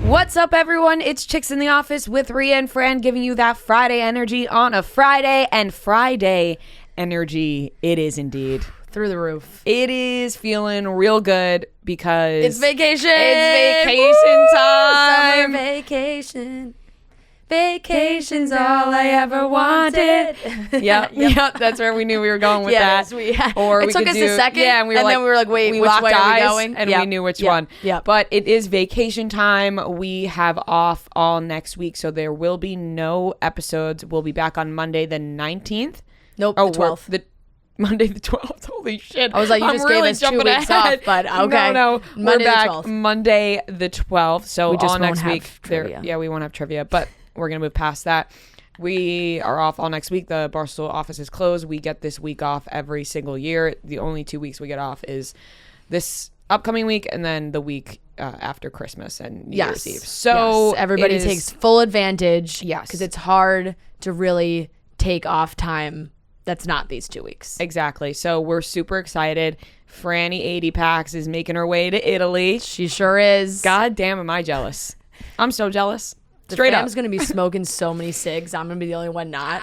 What's up, everyone? It's Chicks in the Office with Rhea and Fran, giving you that Friday energy on a Friday. And Friday energy, it is indeed through the roof. It is feeling real good because it's vacation. It's vacation time. Summer vacation. Vacation's all I ever wanted. Yep. That's where we knew we were going with that. Or it took us a second, and then we were like, wait, which way are we going? And we knew which one. Yep. But it is vacation time. We have off all next week, so there will be no episodes. We'll be back on Monday the 19th. Nope, the 12th. Monday the 12th. Holy shit. I was like, you just gave us 2 weeks off, but okay. No. Monday we're back the 12th. Monday the 12th. So we just all won't next have week. trivia. We won't have trivia, but we're going to move past that. We are off all next week. The Barstool office is closed. We get this week off every single year. The only 2 weeks we get off is this upcoming week and then the week after Christmas and New Year's Eve. So everybody takes full advantage. Yes. Because it's hard to really take off time that's not these 2 weeks. Exactly. So we're super excited. Franny 80 Packs is making her way to Italy. She sure is. God damn, am I jealous. I'm so jealous. Straight up. I'm going to be smoking so many cigs. I'm going to be the only one not.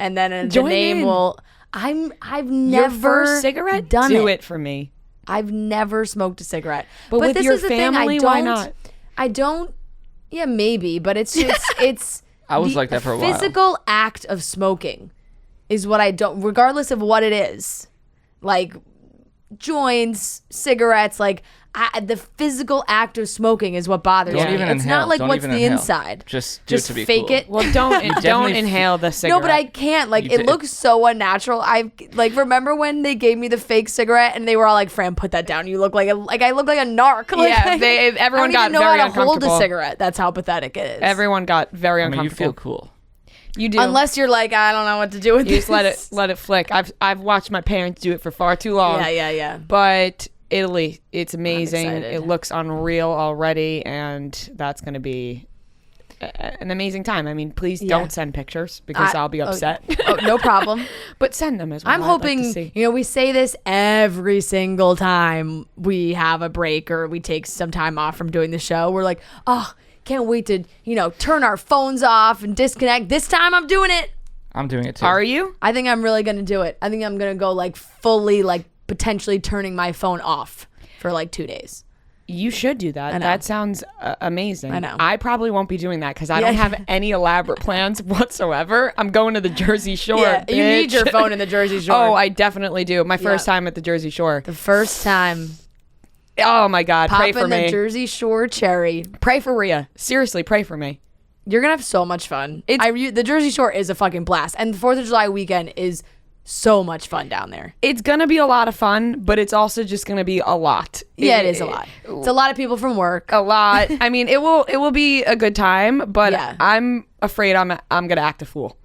And then Join the name in. will... I've never Your first cigarette? done Do it for me. I've never smoked a cigarette. But with this your is the family, thing, why not? I don't... Yeah, maybe. But it's I was like that for a while. The physical act of smoking is what I don't... Regardless of what it is. Like joints, cigarettes, like... the physical act of smoking is what bothers me. It's not like what's the inside. Just do it to be fake cool. it. Well, don't inhale the cigarette. No, but I can't. Like, it looks so unnatural. I remember when they gave me the fake cigarette and they were all like, "Fran, put that down. You look like I look like a narc." Like, everyone got very uncomfortable. I don't even know how to hold a cigarette. That's how pathetic it is. Everyone got very uncomfortable. You feel cool. You do. Unless you're like, I don't know what to do with you this. just let it flick. I've watched my parents do it for far too long. Yeah. But Italy, it's amazing. I'm excited. It looks unreal already, and that's going to be an amazing time. I mean, please don't send pictures because I'll be upset. No problem. But send them as well. I'm hoping, we say this every single time we have a break or we take some time off from doing the show. We're like, oh, can't wait to, turn our phones off and disconnect. This time I'm doing it. I'm doing it too. Are you? I think I'm really going to do it. I think I'm going to go fully potentially turning my phone off for 2 days. You should do that. That sounds amazing. I know. I probably won't be doing that because I don't have any elaborate plans whatsoever. I'm going to the Jersey Shore. Yeah, you need your phone in the Jersey Shore. Oh, I definitely do. My first time at the Jersey Shore. The first time. Oh my God. Pray for me. The Jersey Shore cherry. Pray for Rhea. Seriously, pray for me. You're going to have so much fun. The Jersey Shore is a fucking blast. And the 4th of July weekend is so much fun down there. It's going to be a lot of fun, but it's also just going to be a lot. Yeah, it is a lot. It's a lot of people from work. A lot. I mean, it will be a good time, but I'm afraid I'm going to act a fool.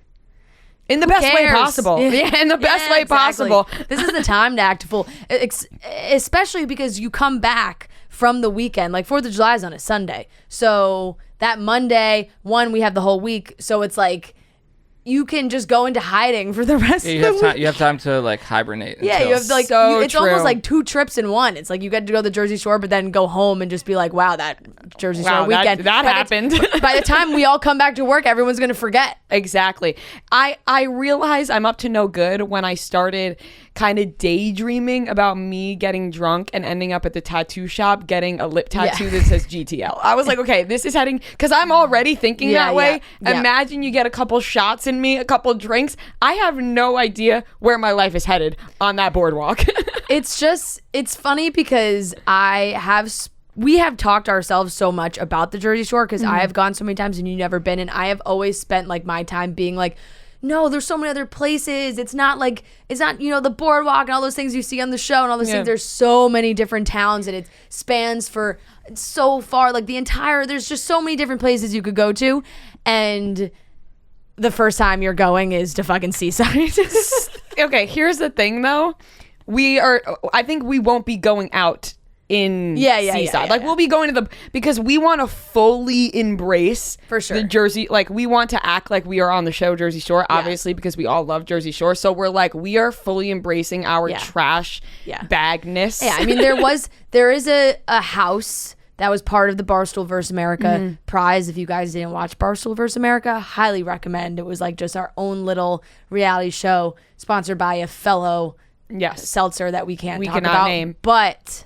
In the best way possible. Yeah, in the best way possible. This is the time to act a fool, especially because you come back from the weekend. 4th of July is on a Sunday. So that Monday, we have the whole week. So it's you can just go into hiding for the rest of the week. You have time to hibernate. Yeah, you have it's almost 2 trips in one. It's you get to go to the Jersey Shore, but then go home and just be like, wow, that Jersey Shore weekend. That happened. By the time we all come back to work, everyone's going to forget. Exactly. I realize I'm up to no good when I started kind of daydreaming about me getting drunk and ending up at the tattoo shop getting a lip tattoo that says GTL. I was like, okay, this is heading, because I'm already thinking that way. Yeah. Imagine you get a couple shots in me, a couple drinks. I have no idea where my life is headed on that boardwalk. It's funny because we have talked ourselves so much about the Jersey Shore because I have gone so many times and you've never been, and I have always spent my time being no, there's so many other places. It's not the boardwalk and all those things you see on the show and all those things. There's so many different towns and it spans for so far. There's just so many different places you could go to. And the first time you're going is to fucking Seaside. Okay, here's the thing though. I think we won't be going out in Seaside. We'll be going to because we want to fully embrace for sure the Jersey. We want to act like we are on the show Jersey Shore, obviously, because we all love Jersey Shore. So we're we are fully embracing our trash bagness. Yeah, I mean there is a house That was part of the Barstool vs. America prize. If you guys didn't watch Barstool vs. America, highly recommend. It was like just our own little reality show sponsored by a fellow seltzer that we cannot name. But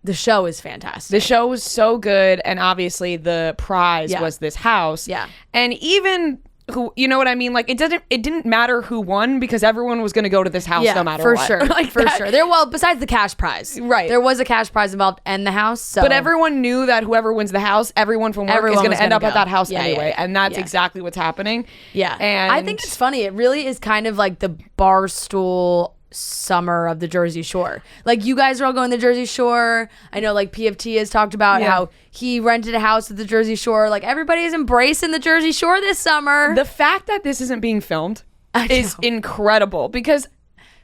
the show is fantastic. The show was so good, and obviously the prize was this house. Yeah. And even who, you know what I mean? Like it didn't matter who won because everyone was going to go to this house no matter for what. sure. Like for sure. Besides the cash prize. Right. There was a cash prize involved and the house. So. But everyone knew that whoever wins the house, everyone from work is going to end up at that house anyway. And that's exactly what's happening. Yeah. And I think it's funny. It really is kind of like the Barstool summer of the Jersey Shore. Like you guys are all going to the Jersey Shore. I know like PFT has talked about how he rented a house at the Jersey Shore. Like everybody is embracing the Jersey Shore this summer. The fact that this isn't being filmed is incredible because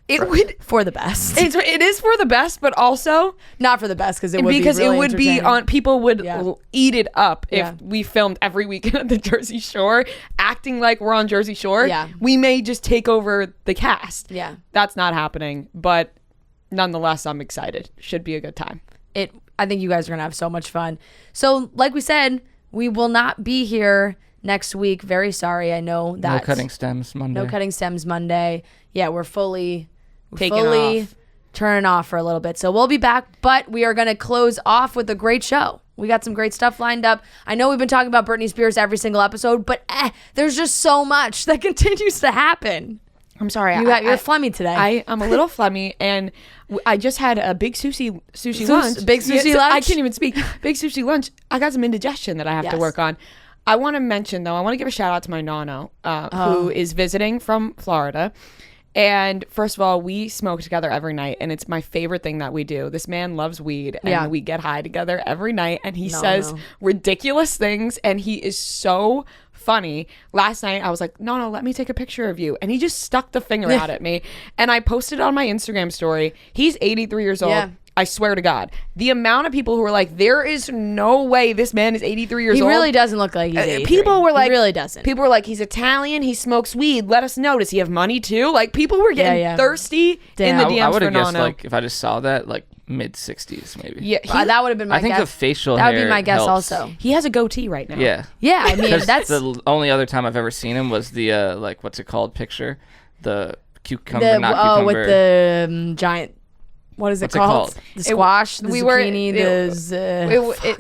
it would for the best. It is for the best, but also not for the best because it would be on. People would eat it up if we filmed every weekend at the Jersey Shore, acting like we're on Jersey Shore. Yeah, we may just take over the cast. Yeah, that's not happening, but nonetheless, I'm excited. Should be a good time. I think you guys are gonna have so much fun. So, like we said, we will not be here next week. Very sorry. I know that No cutting stems Monday. Yeah, we're fully off. turning off for a little bit. So we'll be back, but we are going to close off with a great show. We got some great stuff lined up. I know we've been talking about Britney Spears every single episode, but there's just so much that continues to happen. I'm sorry. You're phlegmy today. I'm a little phlegmy, and I just had a big sushi lunch. Big sushi lunch? I can't even speak. Big sushi lunch. I got some indigestion that I have to work on. I want to mention, though, I want to give a shout out to my Nano, who is visiting from Florida. And first of all, we smoke together every night, and it's my favorite thing that we do. This man loves weed, and we get high together every night, and he says ridiculous things, and he is so funny. Last night, I was like, no, let me take a picture of you. And he just stuck the finger out at me, and I posted it on my Instagram story. He's 83 years old. Yeah. I swear to God, the amount of people who were like, there is no way this man is 83 years old. He really doesn't look like he's 83. People were like, he really doesn't. People were like, he's Italian, he smokes weed, let us know. Does he have money too? Like, people were getting thirsty in the DMs I would have for guessed, Nano. like, if I just saw that, like, mid-60s maybe. Yeah, that would have been my guess. I think the facial hair hair that would be my guess helps. also. He has a goatee right now. Yeah. Yeah, I mean, that's... the only other time I've ever seen him was the, like, what's it called, picture? The cucumber, not cucumber. with the giant... What is it called? The squash, the zucchini, it's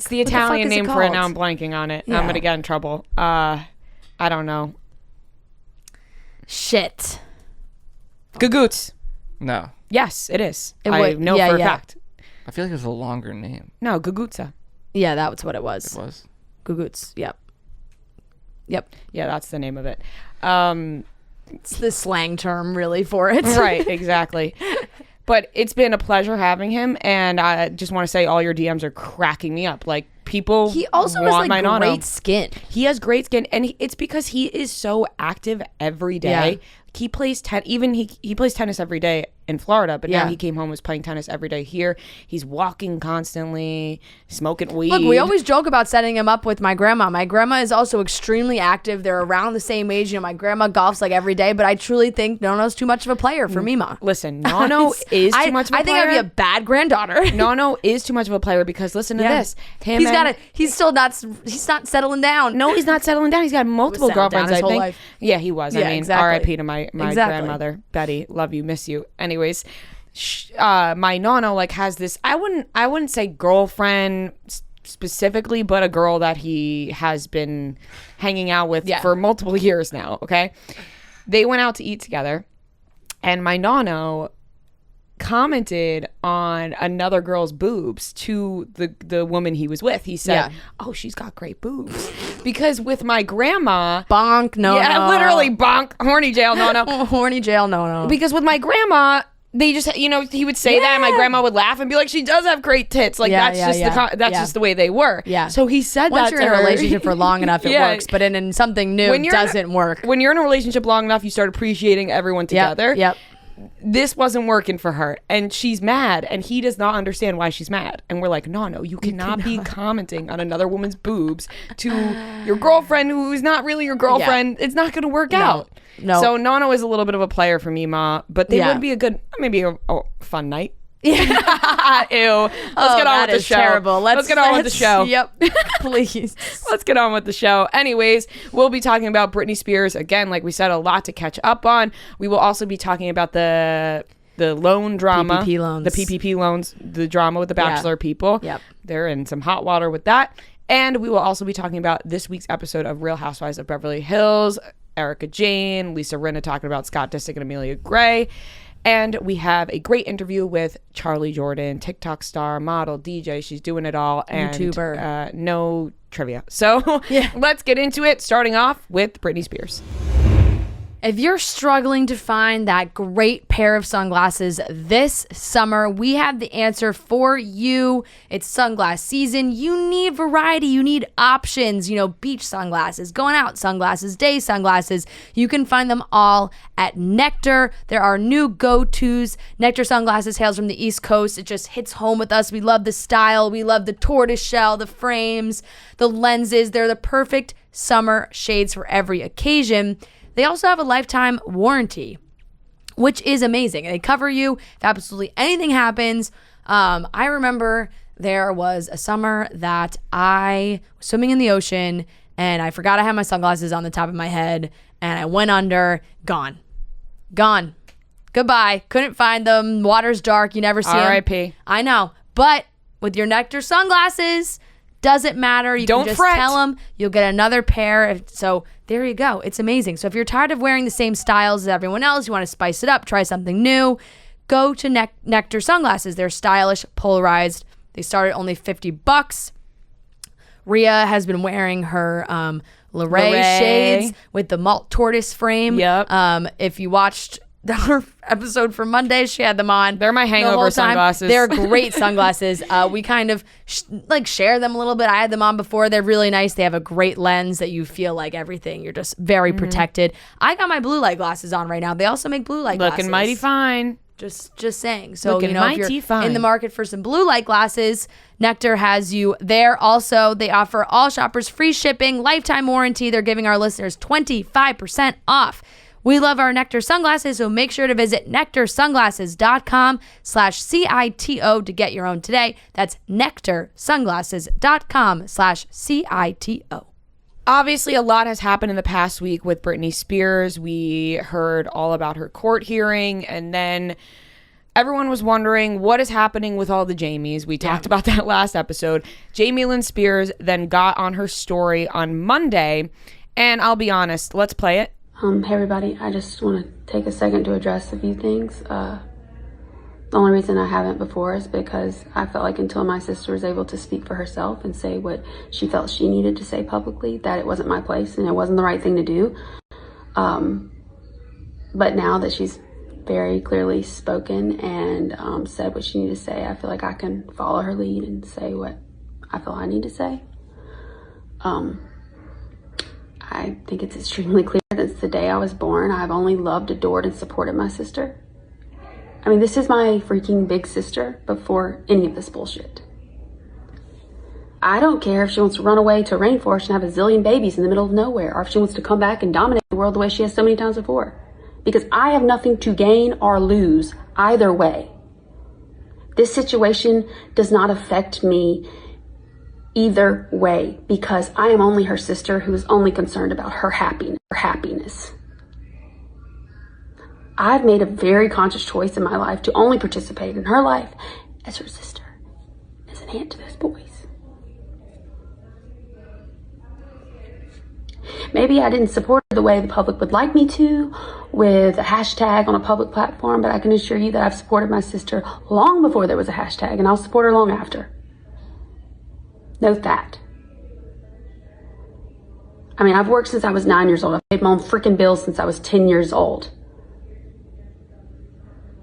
the Italian name for it. Now I'm blanking on it. Yeah. I'm going to get in trouble. I don't know. Shit. Gagoots. No. Yes, it is. I know for a fact. I feel like it was a longer name. No, Gagootsa. Yeah, that's what it was. It was? Gagoots, yep. Yeah, that's the name of it. It's the slang term, really, for it. Right, exactly. But it's been a pleasure having him, and I just want to say all your DMs are cracking me up. Like, people he also want has like great skin. He has great skin, and it's because he is so active every day. Yeah. He plays he plays tennis every day in Florida, but now he came home, was playing tennis every day here. He's walking constantly, smoking weed. Look, we always joke about setting him up with my grandma. My grandma is also extremely active. They're around the same age. You know, my grandma golfs like every day, but I truly think Nono's too much of a player for Mima. Listen, Nono is too much of a player. I think I'd be a bad granddaughter. Nono is too much of a player because listen to this. He's not settling down. No, he's not settling down. He's got multiple girlfriends, I think. Life. Yeah, he was. Yeah, I mean, exactly. R.I.P. to my grandmother, Betty. Love you, miss you. Anyways, my Nono like has this. I wouldn't say girlfriend specifically, but a girl that he has been hanging out with for multiple years now. Okay, they went out to eat together, and my Nono commented on another girl's boobs to the woman he was with. He said, "Oh, she's got great boobs." Because with my grandma, bonk, no, literally bonk, horny jail, no, horny jail, no. Because with my grandma, they just, he would say that, and my grandma would laugh and be like, "She does have great tits." Like that's just the way they were. Yeah. So he said once that you're in a relationship for long enough, it works. But in something new, it doesn't work. When you're in a relationship long enough, you start appreciating everyone together. Yep. This wasn't working for her, and she's mad, and he does not understand why she's mad. And we're like, no, you cannot be commenting on another woman's boobs to your girlfriend who's not really your girlfriend. It's not going to work out. No. So Nono is a little bit of a player for me, Ma, but they would be maybe a fun night. Ew. Let's get on with the show. Terrible. Let's get on with the show. Yep. Please. Let's get on with the show. Anyways, we'll be talking about Britney Spears. Again, like we said, a lot to catch up on. We will also be talking about the loan drama. PPP loans. The PPP loans, the drama with the Bachelor people. Yep. They're in some hot water with that. And we will also be talking about this week's episode of Real Housewives of Beverly Hills. Erica Jane, Lisa Rinna talking about Scott Disick and Amelia Gray. And we have a great interview with Charly Jordan, TikTok star, model, DJ. She's doing it all. And YouTuber. No trivia. So let's get into it, starting off with Britney Spears. If you're struggling to find that great pair of sunglasses this summer, we have the answer for you. It's sunglass season. You need variety. You need options. You know, beach sunglasses, going out sunglasses, day sunglasses. You can find them all at Nectar. There are new go-tos. Nectar sunglasses hails from the East Coast. It just hits home with us. We love the style. We love the tortoise shell, the frames, the lenses. They're the perfect summer shades for every occasion. They also have a lifetime warranty, which is amazing. They cover you if absolutely anything happens. I remember there was a summer that I was swimming in the ocean and I forgot I had my sunglasses on the top of my head and I went under, gone. Goodbye. Couldn't find them. Water's dark. You never see them. R.I.P. I know. But with your Nectar sunglasses, doesn't matter. You Don't can just fret. tell them you'll get another pair. So there you go. It's amazing. So if you're tired of wearing the same styles as everyone else, you want to spice it up, try something new, go to Nectar sunglasses. They're stylish, polarized. They start at only $50. Rhea has been wearing her Luray shades with the malt tortoise frame. Yep. If you watched our episode from Monday, she had them on. They're my hangover sunglasses. They're great sunglasses. We kind of share them a little bit. I had them on before. They're really nice. They have a great lens that you feel like everything. You're just very protected. I got my blue light glasses on right now. They also make blue light glasses. Looking mighty fine. Just saying. So, Looking if you're mighty fine. in the market for some blue light glasses, Nectar has you there. Also, they offer all shoppers free shipping, lifetime warranty. They're giving our listeners 25% off. We love our Nectar sunglasses, so make sure to visit nectarsunglasses.com/CITO to get your own today. That's nectarsunglasses.com/CITO. Obviously, a lot has happened in the past week with Britney Spears. We heard all about her court hearing, and then everyone was wondering what is happening with all the Jamies. We talked about that last episode. Jamie Lynn Spears then got on her story on Monday, and I'll be honest, let's play it. Hey everybody, I just want to take a second to address a few things. The only reason I haven't before is because I felt like until my sister was able to speak for herself and say what she felt she needed to say publicly, that it wasn't my place and it wasn't the right thing to do. But now that she's very clearly spoken and said what she needed to say, I feel like I can follow her lead and say what I feel I need to say. I think it's extremely clear that since the day I was born, I've only loved, adored, and supported my sister. I mean, this is my freaking big sister before any of this bullshit. I don't care if she wants to run away to a rainforest and have a zillion babies in the middle of nowhere, or if she wants to come back and dominate the world the way she has so many times before. Because I have nothing to gain or lose either way. This situation does not affect me either way, because I am only her sister who is only concerned about her happiness. I've made a very conscious choice in my life to only participate in her life as her sister, as an aunt to those boys. Maybe I didn't support her the way the public would like me to, with a hashtag on a public platform, but I can assure you that I've supported my sister long before there was a hashtag, and I'll support her long after. Note that. I mean, I've worked since I was 9 years old. I've paid my own freaking bills since I was 10 years old.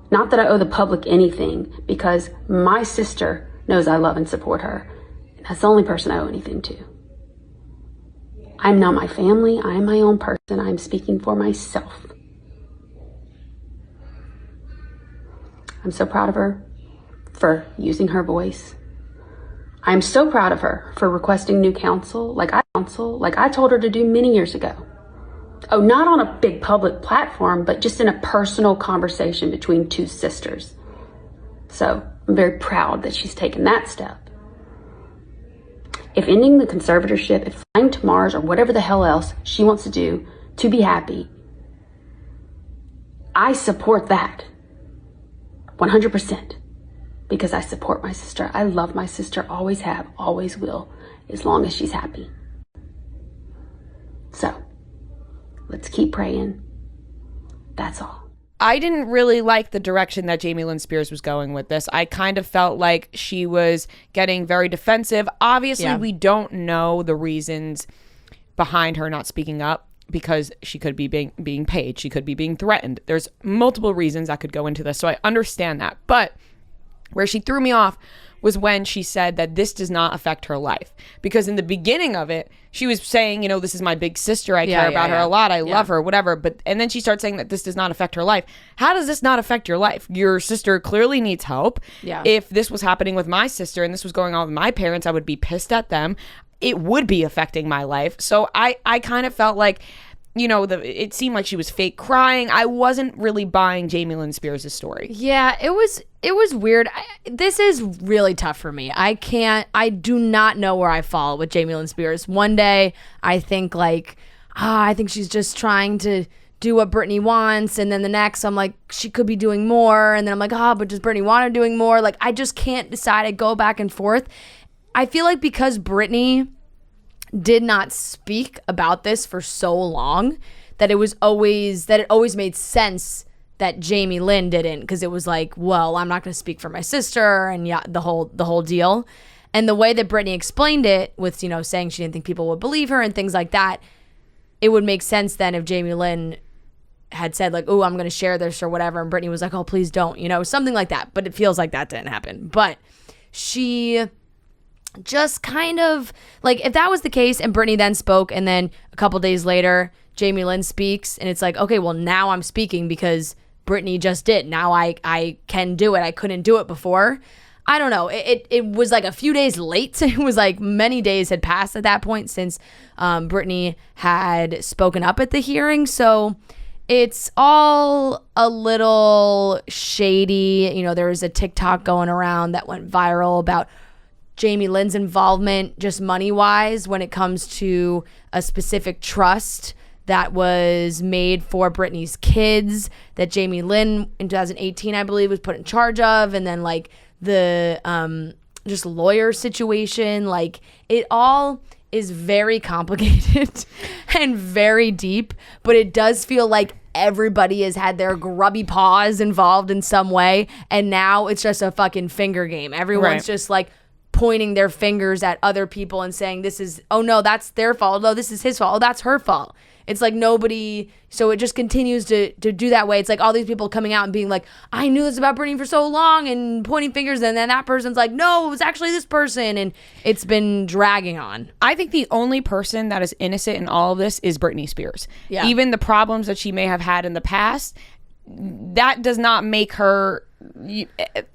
Not that I owe the public anything, because my sister knows I love and support her. And that's the only person I owe anything to. I'm not my family. I am my own person. I'm speaking for myself. I'm so proud of her for using her voice. I'm so proud of her for requesting new counsel like I told her to do many years ago. Oh, not on a big public platform, but just in a personal conversation between two sisters. So I'm very proud that she's taken that step. If ending the conservatorship, if flying to Mars, or whatever the hell else she wants to do to be happy, I support that 100%, because I support my sister. I love my sister, always have, always will, as long as she's happy. So, let's keep praying. That's all. I didn't really like the direction that Jamie Lynn Spears was going with this. I kind of felt like she was getting very defensive. Obviously, we don't know the reasons behind her not speaking up, because she could be being paid. She could be being threatened. There's multiple reasons that could go into this. So I understand that. But where she threw me off was when she said that this does not affect her life. Because in the beginning of it, she was saying, this is my big sister. I care about her a lot. I love her, whatever. And then she starts saying that this does not affect her life. How does this not affect your life? Your sister clearly needs help. Yeah. If this was happening with my sister and this was going on with my parents, I would be pissed at them. It would be affecting my life. So I kind of felt like, it seemed like she was fake crying. I wasn't really buying Jamie Lynn Spears' story. Yeah, it was weird. This is really tough for me. I do not know where I fall with Jamie Lynn Spears. One day I think I think she's just trying to do what Britney wants. And then the next I'm like, she could be doing more. And then I'm like, but does Britney want her doing more? Like, I just can't decide. I go back and forth. I feel like because Britney did not speak about this for so long, that it always made sense that Jamie Lynn didn't, because it was like, well, I'm not going to speak for my sister, and the whole deal. And the way that Britney explained it with, saying she didn't think people would believe her and things like that, it would make sense then if Jamie Lynn had said like, oh, I'm going to share this or whatever, and Britney was like, oh, please don't, something like that. But it feels like that didn't happen. But she just kind of like, if that was the case and Britney then spoke and then a couple days later Jamie Lynn speaks and it's like, okay, well now I'm speaking because Britney just did. Now I can do it. I couldn't do it before. I don't know. It was like a few days late. It was like many days had passed at that point since Britney had spoken up at the hearing. So it's all a little shady. There was a TikTok going around that went viral about Jamie Lynn's involvement just money-wise when it comes to a specific trust that was made for Britney's kids that Jamie Lynn in 2018, I believe, was put in charge of. And then like the just lawyer situation, like it all is very complicated and very deep, but it does feel like everybody has had their grubby paws involved in some way. And now it's just a fucking finger game. Everyone's just like pointing their fingers at other people and saying, this is, oh no, that's their fault. No, this is his fault. Oh, that's her fault. It's like nobody, so it just continues to do that way. It's like all these people coming out and being like, I knew this about Britney for so long, and pointing fingers, and then that person's like, no, it was actually this person, and it's been dragging on. I think the only person that is innocent in all of this is Britney Spears. Yeah. Even the problems that she may have had in the past, that does not make her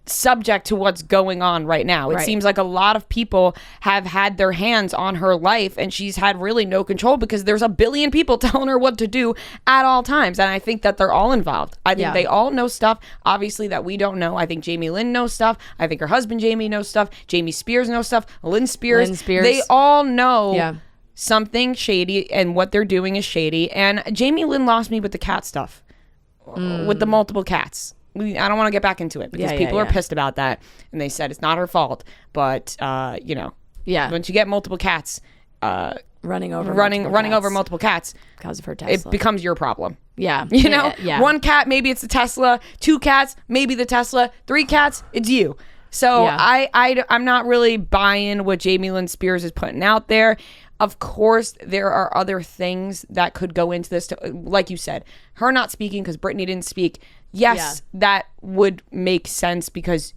subject to what's going on right now. It seems like a lot of people have had their hands on her life, and she's had really no control because there's a billion people telling her what to do at all times. And I think that they're all involved. I think they all know stuff, obviously, that we don't know. I think Jamie Lynn knows stuff. I think her husband Jamie knows stuff. Jamie Spears knows stuff. Lynn Spears. They all know something shady, and what they're doing is shady. And Jamie Lynn lost me with the cat stuff, with the multiple cats. I don't want to get back into it because people are pissed about that, and they said it's not her fault. But once you get multiple cats running over multiple cats because of her Tesla, it becomes your problem. Yeah, One cat, maybe it's the Tesla. 2 cats, maybe the Tesla. 3 cats, it's you. So I'm not really buying what Jamie Lynn Spears is putting out there. Of course, there are other things that could go into this. Like you said, her not speaking because Britney didn't speak. Yes, that would make sense because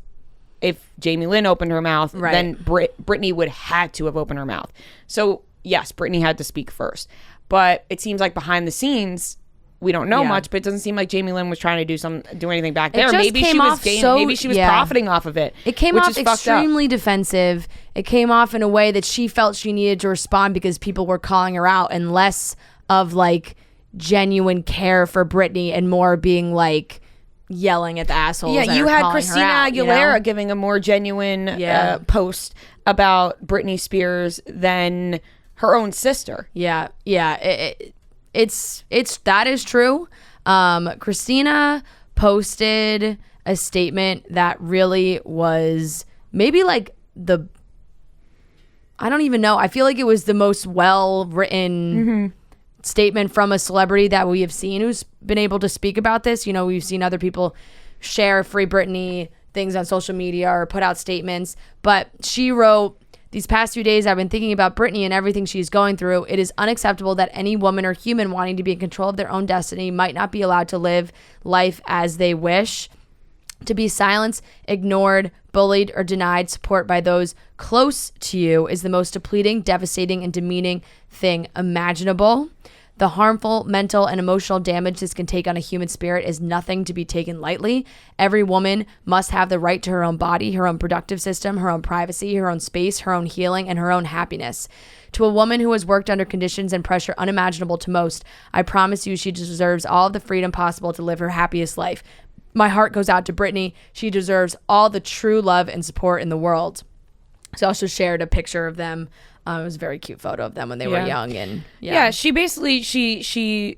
if Jamie Lynn opened her mouth, then Britney would had to have opened her mouth. So yes, Britney had to speak first. But it seems like behind the scenes, we don't know much. But it doesn't seem like Jamie Lynn was trying to do anything back there. Maybe she was profiting off of it. It came off extremely defensive. It came off in a way that she felt she needed to respond because people were calling her out, and less of like genuine care for Britney and more being like yelling at the assholes. Yeah, that you are had calling her Christina out, Aguilera giving a more genuine post about Britney Spears than her own sister. Yeah. It's that is true. Christina posted a statement that really was maybe like I don't even know. I feel like it was the most well-written statement from a celebrity that we have seen who's been able to speak about this. You know, we've seen other people share Free Britney things on social media or put out statements, but she wrote, "These past few days, I've been thinking about Britney and everything she's going through. It is unacceptable that any woman or human wanting to be in control of their own destiny might not be allowed to live life as they wish. To be silenced, ignored, bullied, or denied support by those close to you is the most depleting, devastating, and demeaning thing imaginable. The harmful mental and emotional damage this can take on a human spirit is nothing to be taken lightly. Every woman must have the right to her own body, her own productive system, her own privacy, her own space, her own healing, and her own happiness. To a woman who has worked under conditions and pressure unimaginable to most, I promise you she deserves all of the freedom possible to live her happiest life. My heart goes out to Britney. She deserves all the true love and support in the world." She also shared a picture of them. It was a very cute photo of them when they were young. And she basically she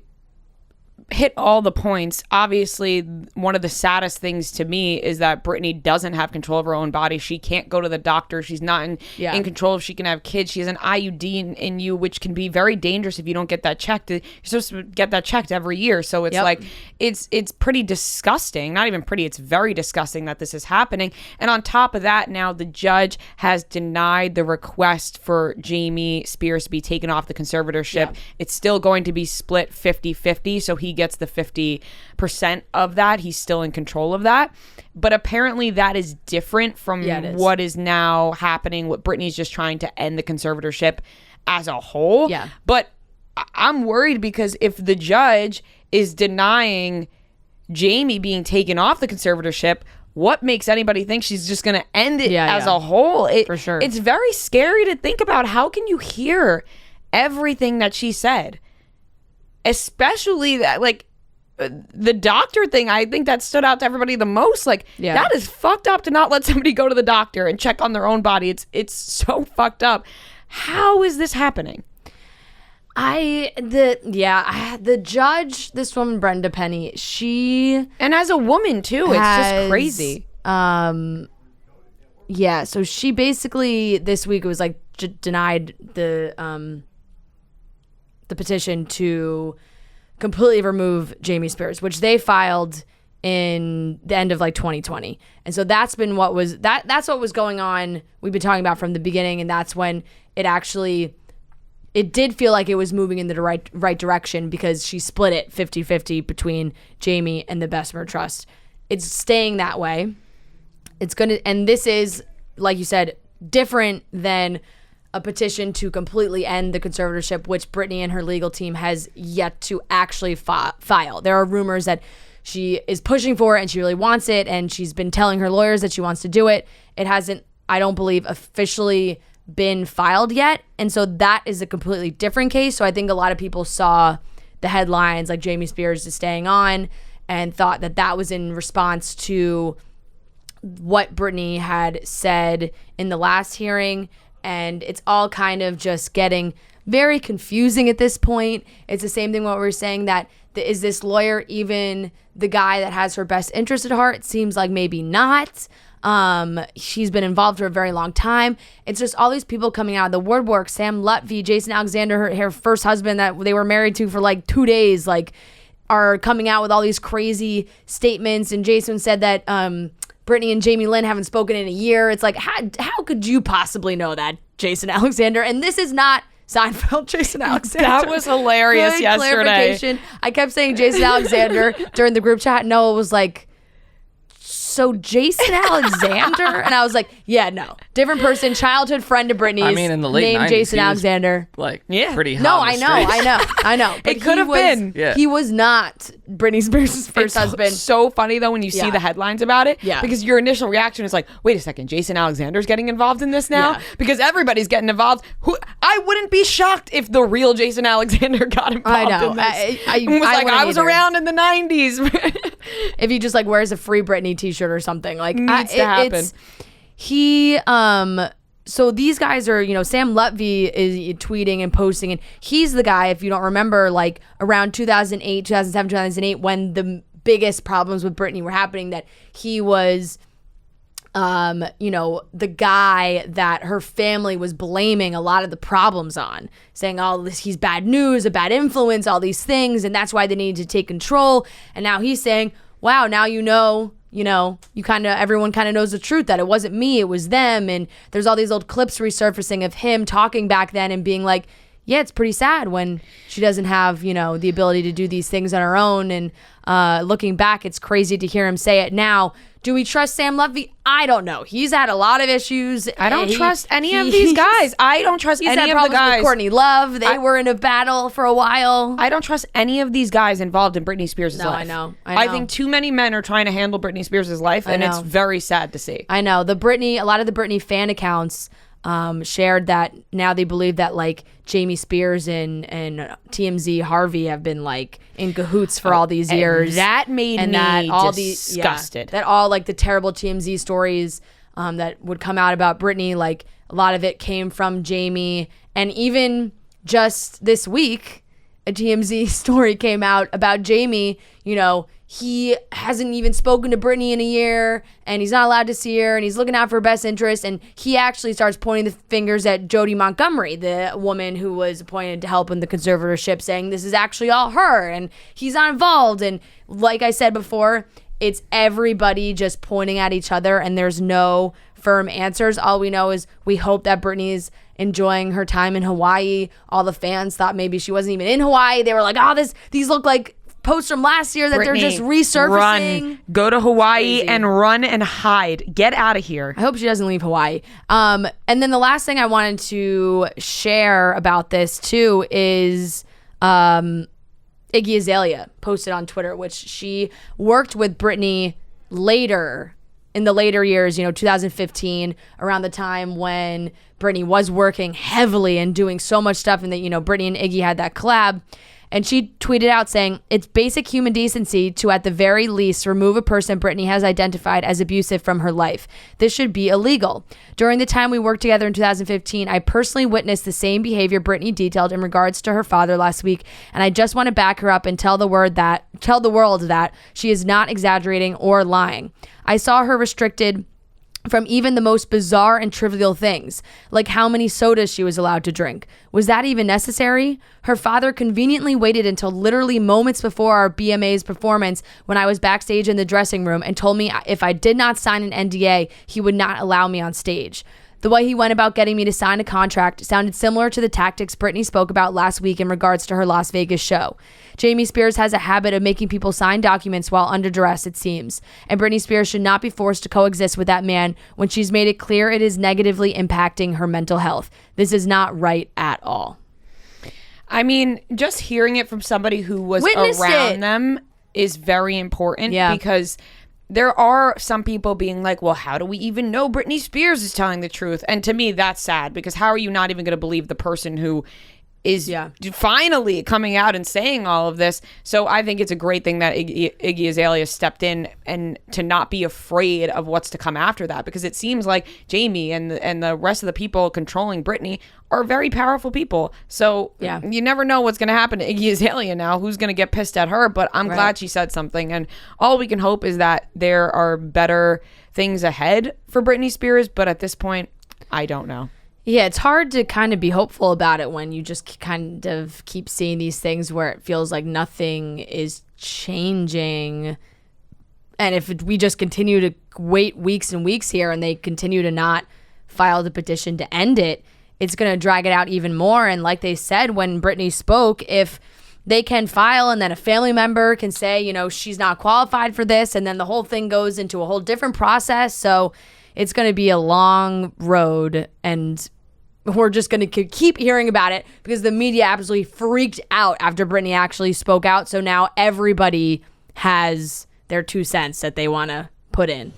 hit all the points. Obviously, one of the saddest things to me is that Britney doesn't have control of her own body. She can't go to the doctor. She's not in control if she can have kids. She has an IUD in you, which can be very dangerous if you don't get that checked. You're supposed to get that checked every year. So it's like, it's pretty disgusting. Not even pretty. It's very disgusting that this is happening. And on top of that, now the judge has denied the request for Jamie Spears to be taken off the conservatorship. Yeah. It's still going to be split 50-50. So he gets the 50% of that. He's still in control of that. But apparently that is different from what is now happening. What Britney's just trying to end the conservatorship as a whole. Yeah. But I'm worried because if the judge is denying Jamie being taken off the conservatorship, what makes anybody think she's just going to end it as a whole? For sure. It's very scary to think about. How can you hear everything that she said? Especially that, like, the doctor thing, I think that stood out to everybody the most. Like, that is fucked up to not let somebody go to the doctor and check on their own body. It's so fucked up. How is this happening? The judge, this woman, Brenda Penny, she... And as a woman, too, it's just crazy. So she basically, this week, it was like denied the petition to completely remove Jamie Spears, which they filed in the end of like 2020. And so that's been what was that's what was going on. We've been talking about from the beginning, and that's when it did feel like it was moving in the right direction because she split it 50-50 between Jamie and the Bessemer Trust. It's staying that way. And this is, like you said, different than a petition to completely end the conservatorship, which Britney and her legal team has yet to actually file. There are rumors that she is pushing for it and she really wants it, and she's been telling her lawyers that she wants to do it. It hasn't, I don't believe, officially been filed yet, and so that is a completely different case. So I think a lot of people saw the headlines like Jamie Spears is staying on and thought that that was in response to what Britney had said in the last hearing. And it's all kind of just getting very confusing at this point. It's the same thing what we were saying, that is this lawyer even the guy that has her best interest at heart? It seems like maybe not. She's been involved for a very long time. It's just all these people coming out of the woodwork. Sam Lutfi, Jason Alexander, her first husband that they were married to for like 2 days, like, are coming out with all these crazy statements. And Jason said that Britney and Jamie Lynn haven't spoken in a year. It's like, how could you possibly know that, Jason Alexander? And this is not Seinfeld Jason Alexander. That was hilarious. Good yesterday. I kept saying Jason Alexander during the group chat. Noah was like, so Jason Alexander? And I was like, yeah, no. Different person, childhood friend of Britney's. I mean, in the late named 90s, Jason he was, Alexander. like, Yeah. pretty hot. No, on I the know, streets. I know. But It could have been. Yeah. He was not Britney Spears' first It's husband. so funny though when you see Yeah. the headlines about it. Yeah. Because your initial reaction is like, wait a second, Jason Alexander's getting involved in this now? Yeah. Because everybody's getting involved. I wouldn't be shocked if the real Jason Alexander got involved know. in this. I And was like, wouldn't I was either. around in the 90s. If he just like wears a Free Britney t-shirt or something. Like Needs to happen. It's, so these guys are, Sam Lutfi is tweeting and posting, and he's the guy, if you don't remember, like around 2008, 2007, 2008, when the biggest problems with Britney were happening, that he was, the guy that her family was blaming a lot of the problems on, saying, oh, he's bad news, a bad influence, all these things, and that's why they needed to take control. And now he's saying, wow, now everyone kind of knows the truth, that it wasn't me, it was them. And there's all these old clips resurfacing of him talking back then and being like, yeah, it's pretty sad when she doesn't have, the ability to do these things on her own. And looking back, it's crazy to hear him say it now. Do we trust Sam Lutfi? I don't know. He's had a lot of issues. I don't trust any of these guys. I don't trust He's any had of the problems guys. with Courtney Love. They were in a battle for a while. I don't trust any of these guys involved in Britney Spears' No, life. I know. I think too many men are trying to handle Britney Spears' life, and it's know. very sad to see. I know. A lot of the Britney fan accounts shared that now they believe that like Jamie Spears and TMZ Harvey have been like in cahoots for all these years. That made and me that all disgusted. that all like the terrible TMZ stories that would come out about Britney, like a lot of it came from Jamie. And even just this week, a TMZ story came out about Jamie. He hasn't even spoken to Britney in a year, and he's not allowed to see her, and he's looking out for her best interest. And he actually starts pointing the fingers at Jodie Montgomery, the woman who was appointed to help in the conservatorship, saying this is actually all her, and he's not involved. And like I said before, it's everybody just pointing at each other, and there's no firm answers. All we know is we hope that Britney's enjoying her time in Hawaii. All the fans thought maybe she wasn't even in Hawaii. They were like, oh, these look like posts from last year that Britney, they're just resurfacing. Run. Go to Hawaii Crazy. and run and hide. Get out of here. I hope she doesn't leave Hawaii. And then the last thing I wanted to share about this too is Iggy Azalea posted on Twitter, which she worked with Britney in the later years, 2015, around the time when Britney was working heavily and doing so much stuff, and that, Britney and Iggy had that collab. And she tweeted out saying, it's basic human decency to, at the very least, remove a person Britney has identified as abusive from her life. This should be illegal. During the time we worked together in 2015, I personally witnessed the same behavior Britney detailed in regards to her father last week. And I just want to back her up and tell the world that she is not exaggerating or lying. I saw her restricted from even the most bizarre and trivial things, like how many sodas she was allowed to drink. Was that even necessary? Her father conveniently waited until literally moments before our BMA's performance when I was backstage in the dressing room and told me if I did not sign an NDA, he would not allow me on stage. The way he went about getting me to sign a contract sounded similar to the tactics Britney spoke about last week in regards to her Las Vegas show. Jamie Spears has a habit of making people sign documents while under duress, it seems. And Britney Spears should not be forced to coexist with that man when she's made it clear it is negatively impacting her mental health. This is not right at all. I mean, just hearing it from somebody who was Witnessed around it. them is very important. Yeah. Because there are some people being like, well, how do we even know Britney Spears is telling the truth? And to me, that's sad, because how are you not even going to believe the person who is finally coming out and saying all of this? So I think it's a great thing that Iggy Azalea stepped in and to not be afraid of what's to come after that, because it seems like Jamie and the rest of the people controlling Britney are very powerful people. So you never know what's going to happen to Iggy Azalea now, who's going to get pissed at her. But I'm glad she said something, and all we can hope is that there are better things ahead for Britney Spears. But at this point, I don't know. Yeah, it's hard to kind of be hopeful about it when you just kind of keep seeing these things where it feels like nothing is changing. And if we just continue to wait weeks and weeks here and they continue to not file the petition to end it, it's going to drag it out even more. And like they said, when Britney spoke, if they can file, and then a family member can say, you know, she's not qualified for this, and then the whole thing goes into a whole different process. So it's going to be a long road, and we're just going to keep hearing about it because the media absolutely freaked out after Britney actually spoke out. So now everybody has their 2 cents that they want to put in.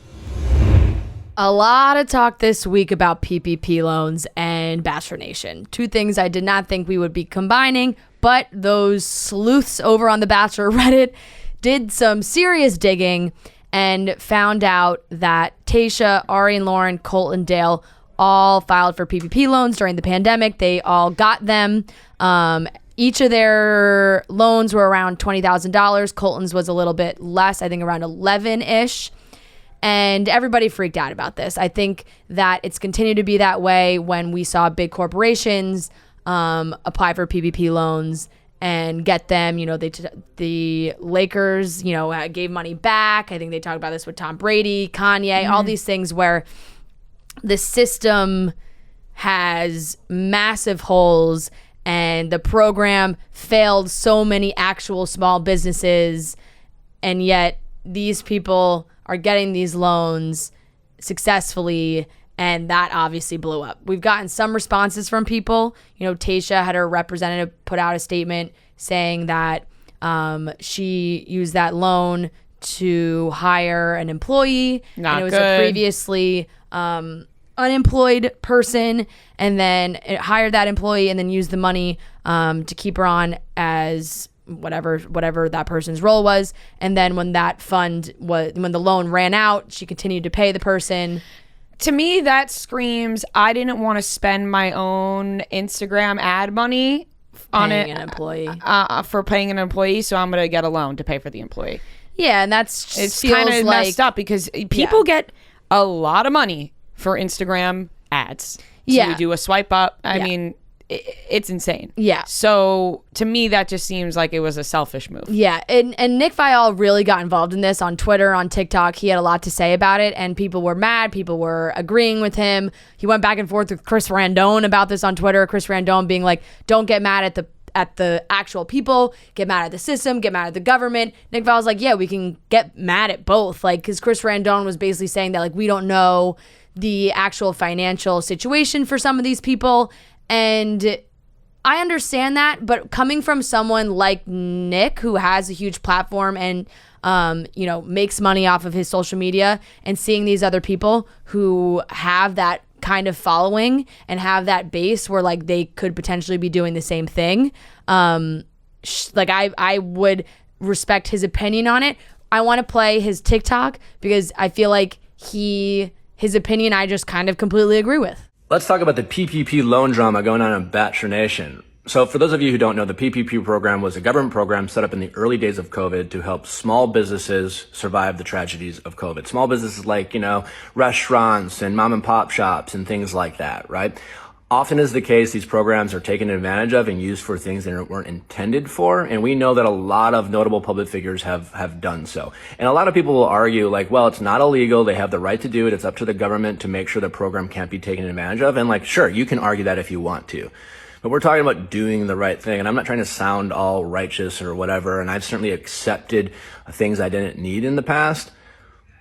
A lot of talk this week about PPP loans and Bachelor Nation. 2 things I did not think we would be combining, but those sleuths over on the Bachelor Reddit did some serious digging and found out that Tayshia, Ari and Lauren, Colt and Dale all filed for PPP loans during the pandemic. They all got them. Each of their loans were around $20,000. Colton's was a little bit less, I think around 11-ish. And everybody freaked out about this. I think that it's continued to be that way when we saw big corporations apply for PPP loans and get them. You know, the Lakers, you know, gave money back. I think they talked about this with Tom Brady, Kanye, all these things where the system has massive holes and the program failed so many actual small businesses, and yet these people are getting these loans successfully, and that obviously blew up. We've gotten some responses from people. You know, Tayshia had her representative put out a statement saying that she used that loan to hire an employee. Not and it was good. a previously unemployed person, and then it hired that employee and then used the money to keep her on as whatever that person's role was. And then when when the loan ran out, she continued to pay the person. To me, that screams, I didn't want to spend my own Instagram ad money on Paying an employee. For paying an employee, so I'm going to get a loan to pay for the employee. Yeah, and it's kind of messed up because people get a lot of money for Instagram ads. Yeah. You do a swipe up. I mean, it's insane. Yeah. So to me, that just seems like it was a selfish move. Yeah, and Nick Viall really got involved in this on Twitter, on TikTok. He had a lot to say about it, and people were mad. People were agreeing with him. He went back and forth with Chris Randone about this on Twitter. Chris Randone being like, don't get mad at the actual people, get mad at the system, get mad at the government. Nick Viall's like, yeah, we can get mad at both. Like, because Chris Randone was basically saying that, like, we don't know the actual financial situation for some of these people. And I understand that, but coming from someone like Nick, who has a huge platform and, you know, makes money off of his social media, and seeing these other people who have that kind of following and have that base where, like, they could potentially be doing the same thing, like, I would respect his opinion on it. I want to play his TikTok because I feel like his opinion I just kind of completely agree with. Let's talk about the PPP loan drama going on in Bachelor Nation. So for those of you who don't know, the PPP program was a government program set up in the early days of COVID to help small businesses survive the tragedies of COVID. Small businesses like, you know, restaurants and mom and pop shops and things like that, right? Often is the case, these programs are taken advantage of and used for things that weren't intended for. And we know that a lot of notable public figures have done so. And a lot of people will argue like, well, it's not illegal. They have the right to do it. It's up to the government to make sure the program can't be taken advantage of. And like, sure, you can argue that if you want to. But we're talking about doing the right thing. And I'm not trying to sound all righteous or whatever. And I've certainly accepted things I didn't need in the past.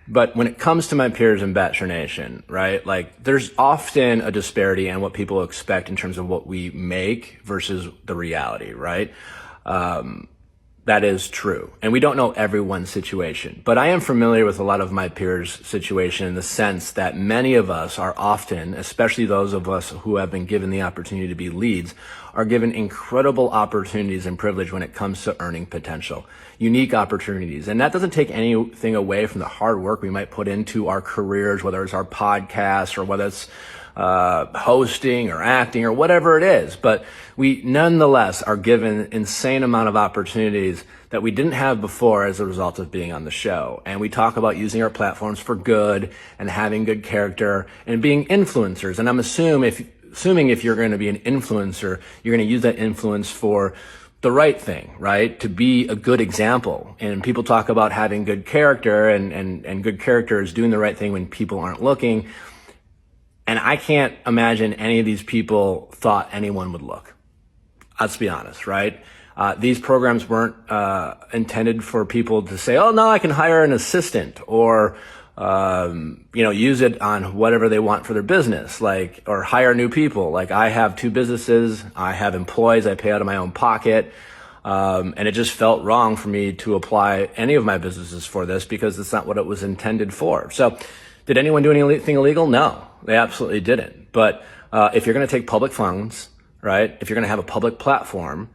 But when it comes to my peers in Bachelor Nation, right, like there's often a disparity in what people expect in terms of what we make versus the reality, right? That is true. And we don't know everyone's situation. But I am familiar with a lot of my peers' situation in the sense that many of us are often, especially those of us who have been given the opportunity to be leads, are given incredible opportunities and privilege when it comes to earning potential, unique opportunities. And that doesn't take anything away from the hard work we might put into our careers, whether it's our podcast or whether it's hosting or acting or whatever it is. But we nonetheless are given insane amount of opportunities that we didn't have before as a result of being on the show. And we talk about using our platforms for good and having good character and being influencers. And I'm assuming if you're going to be an influencer, you're going to use that influence for the right thing, right? To be a good example. And people talk about having good character and good character is doing the right thing when people aren't looking. And I can't imagine any of these people thought anyone would look. Let's be honest, right? These programs weren't intended for people to say, oh, no, I can hire an assistant or, use it on whatever they want for their business, or hire new people. Like, I have 2 businesses, I have employees, I pay out of my own pocket. And it just felt wrong for me to apply any of my businesses for this because it's not what it was intended for. So did anyone do anything illegal? No, they absolutely didn't. But if you're going to take public funds, right, if you're going to have a public platform,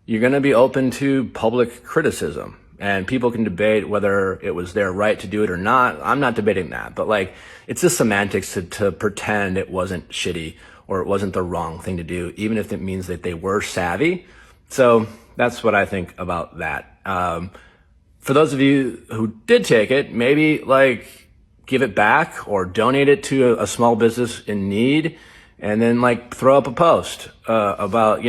you're going to be open to public criticism. And people can debate whether it was their right to do it or not. I'm not debating that. But it's just semantics to pretend it wasn't shitty or it wasn't the wrong thing to do, even if it means that they were savvy. So that's what I think about that. For those of you who did take it, maybe give it back or donate it to a small business in need, and then throw up a post about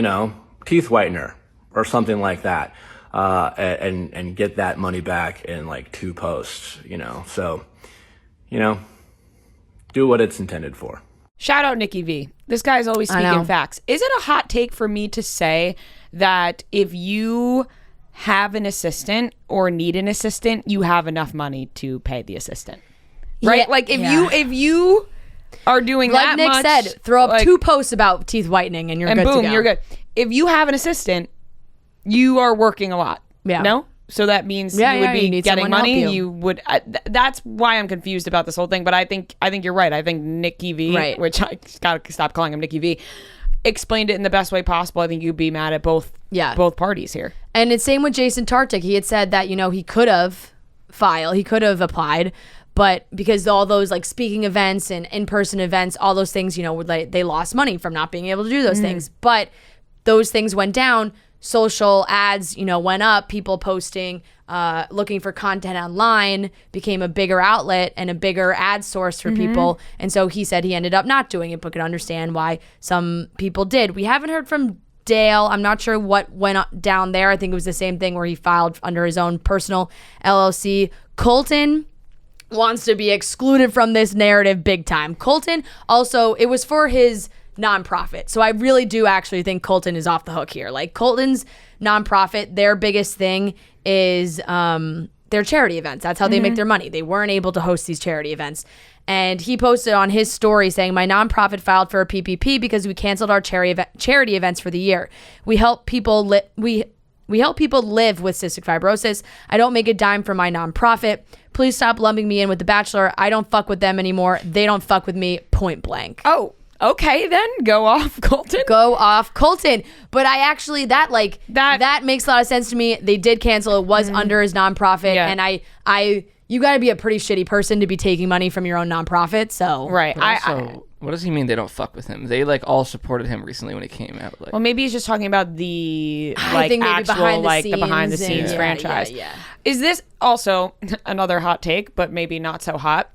teeth whitener or something like that, and get that money back in 2 posts. So do what it's intended for. Shout out Nikki V. This guy's always speaking facts. Is it a hot take for me to say that if you have an assistant or need an assistant, you have enough money to pay the assistant? Right? Yeah, if you are doing like that Nick much, said, throw up 2 posts about teeth whitening and you're good boom, to go. you're good. If you have an assistant, you are working a lot. Yeah. No? So that means you would be getting money. You would. That's why I'm confused about this whole thing. But I think you're right. I think Nikki V, which I gotta stop calling him Nikki V, explained it in the best way possible. I think you'd be mad at both parties here. And it's same with Jason Tartick. He had said that he could have applied, but because all those speaking events and in-person events, all those things, they lost money from not being able to do those things. But those things went down. Social ads, went up. People posting, looking for content online became a bigger outlet and a bigger ad source for people. And so he said he ended up not doing it, but could understand why some people did. We haven't heard from Dale. I'm not sure what went down there. I think it was the same thing where he filed under his own personal LLC. Colton wants to be excluded from this narrative big time. Colton also, it was for his nonprofit. So I really do actually think Colton is off the hook here. Colton's nonprofit, their biggest thing is their charity events. That's how they make their money. They weren't able to host these charity events. And he posted on his story saying, my nonprofit filed for a PPP because we canceled our charity events for the year. We help people we help people live with cystic fibrosis. I don't make a dime for my nonprofit. Please stop lumping me in with The Bachelor. I don't fuck with them anymore. They don't fuck with me, point blank. Oh, okay, then go off, Colton. Go off, Colton. But I actually that makes a lot of sense to me. They did cancel. It was under his nonprofit, and you got to be a pretty shitty person to be taking money from your own nonprofit. So right. What does he mean they don't fuck with him? They all supported him recently when he came out. Well, maybe he's just talking about the actual the behind the scenes franchise. Yeah. Is this also another hot take, but maybe not so hot?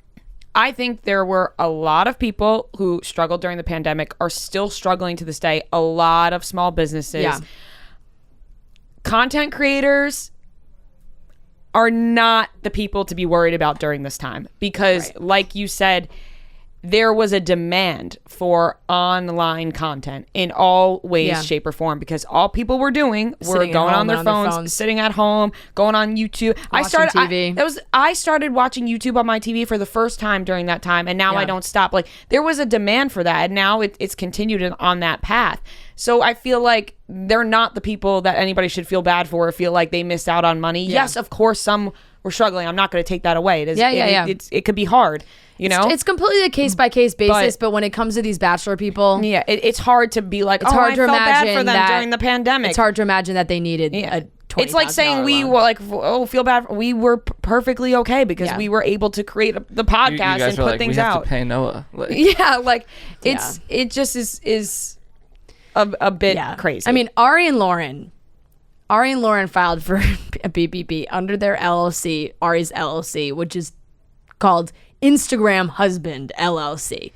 I think there were a lot of people who struggled during the pandemic, are still struggling to this day. A lot of small businesses. Yeah. Content creators are not the people to be worried about during this time because, like you said, there was a demand for online content in all ways, shape, or form because all people were doing were going on their phones, sitting at home, going on YouTube. I started watching YouTube on my TV for the first time during that time, and now I don't stop. There was a demand for that, and now it's continued on that path. So I feel like they're not the people that anybody should feel bad for or feel like they missed out on money. Yeah. Yes, of course, some were struggling. I'm not going to take that away. It could be hard. It's completely a case by case basis, but when it comes to these Bachelor people, it's hard to be like, it's hard to I felt imagine bad for them that during the pandemic. It's hard to imagine that they needed a $20,000 It's like saying we loan. were like, feel bad. We were perfectly okay because we were able to create the podcast and put things we have out. To pay Noah. It just is a bit crazy. I mean, Ari and Lauren filed for a PPP under their LLC, Ari's LLC, which is called Instagram Husband LLC.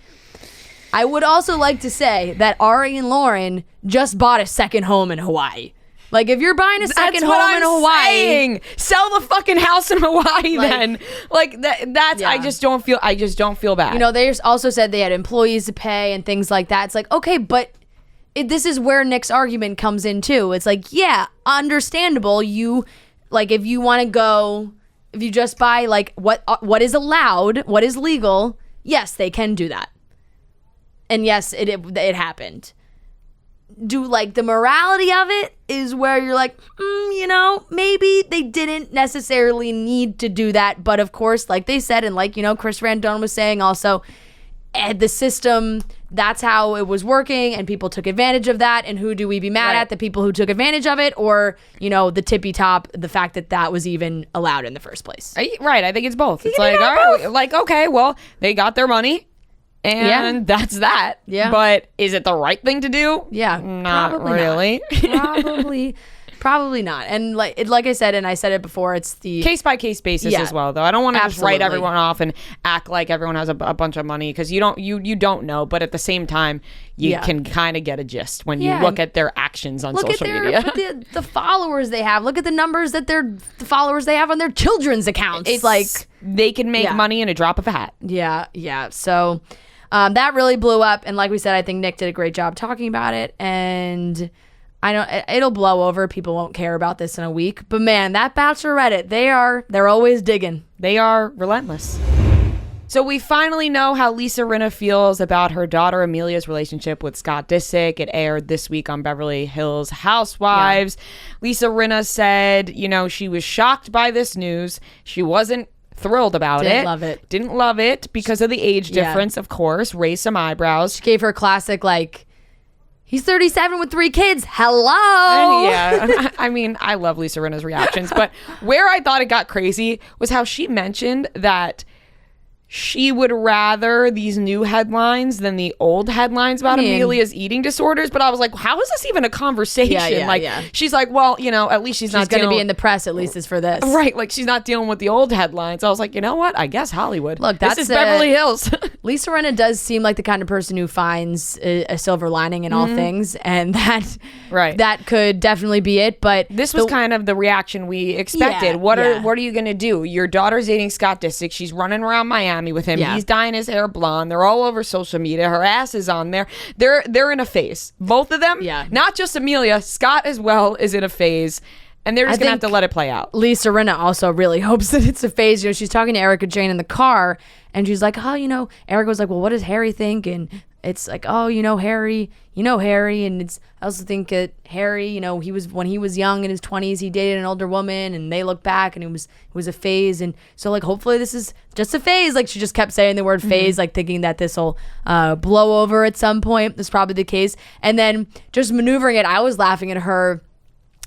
I would also like to say that Ari and Lauren just bought a second home in Hawaii. If you're buying a second home in Hawaii, sell the fucking house in Hawaii. Then, that's I just don't feel bad. They also said they had employees to pay and things like that. It's okay, but this is where Nick's argument comes in too. It's like, yeah, understandable. You like if you want to go, if you just buy like what is allowed, what is legal. Yes, they can do that, and yes, it happened. Do like the morality of it is where you're like, maybe they didn't necessarily need to do that, but of course, like they said, and like Chris Randone was saying also. The system, that's how it was working, and people took advantage of that. And who do we be mad at? The people who took advantage of it, or the tippy top, the fact that was even allowed in the first place. Right. I think it's both. It's like, all right, like, okay, well, they got their money, and that's that. Yeah. But is it the right thing to do? Yeah. Not probably really. Not. Probably not. And like I said, and I said it before, it's the case by case basis as well, though. I don't want to just write Absolutely. everyone off and act like everyone has a bunch of money, because you don't know. But at the same time, you can kind of get a gist when you look at their actions on social media. Look at the followers they have. Look at the numbers that the followers they have on their children's accounts. It's like they can make money in a drop of a hat. Yeah. So that really blew up, and like we said, I think Nick did a great job talking about it, and I know it'll blow over. People won't care about this in a week. But man, that Bachelorette, they're always digging. They are relentless. So we finally know how Lisa Rinna feels about her daughter Amelia's relationship with Scott Disick. It aired this week on Beverly Hills Housewives. Yeah. Lisa Rinna said, she was shocked by this news. She wasn't thrilled about it. Didn't love it because of the age difference, of course. Raised some eyebrows. She gave her classic, he's 37 with 3 kids. Hello. Yeah. I mean, I love Lisa Rinna's reactions, but where I thought it got crazy was how she mentioned that she would rather these new headlines than the old headlines about Amelia's eating disorders. But I was like, how is this even a conversation? She's like, well, at least she's not going to be in the press, at least is for this. Right. Like, she's not dealing with the old headlines. I was like, you know what? I guess Hollywood. Look, this is Beverly Hills. Lisa Rinna does seem like the kind of person who finds a silver lining in all things. And that could definitely be it. But this was kind of the reaction we expected. What are you going to do? Your daughter's dating Scott Disick. She's running around Miami with him. He's dyeing his hair blonde. They're all over social media. Her ass is on there. They're in a phase. Both of them. Yeah. Not just Amelia. Scott as well is in a phase. And they're just going to have to let it play out. Lisa Rinna also really hopes that it's a phase. She's talking to Erica Jane in the car, and she's like, Erica was like, well, what does Harry think? And it's like, Harry, and I also think that Harry, he was, when he was young in his 20s, he dated an older woman, and they look back, and it was a phase, and so hopefully this is just a phase. She just kept saying the word phase, thinking that this will blow over at some point. That's probably the case, and then just maneuvering it. I was laughing at her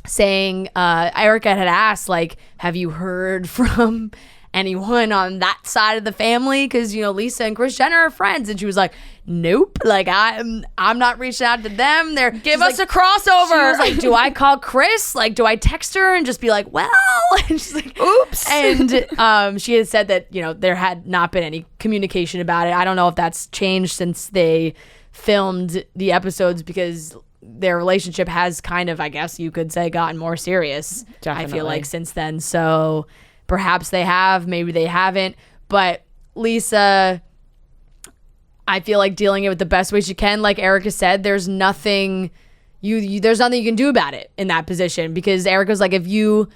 saying, Erica had asked, have you heard from anyone on that side of the family? Because Lisa and Kris Jenner are friends, and she was like, nope, I'm not reaching out to them. Give us a crossover. She was like, do I call Kris? Do I text her and just be like, well, and she's like, oops. And she had said that there had not been any communication about it. I don't know if that's changed since they filmed the episodes, because their relationship has kind of, I guess you could say, gotten more serious. Definitely. I feel like since then. So perhaps they have, maybe they haven't. But Lisa, I feel like dealing it with the best way she can. Like Erica said, there's nothing there's nothing you can do about it in that position, because Erica's like, if you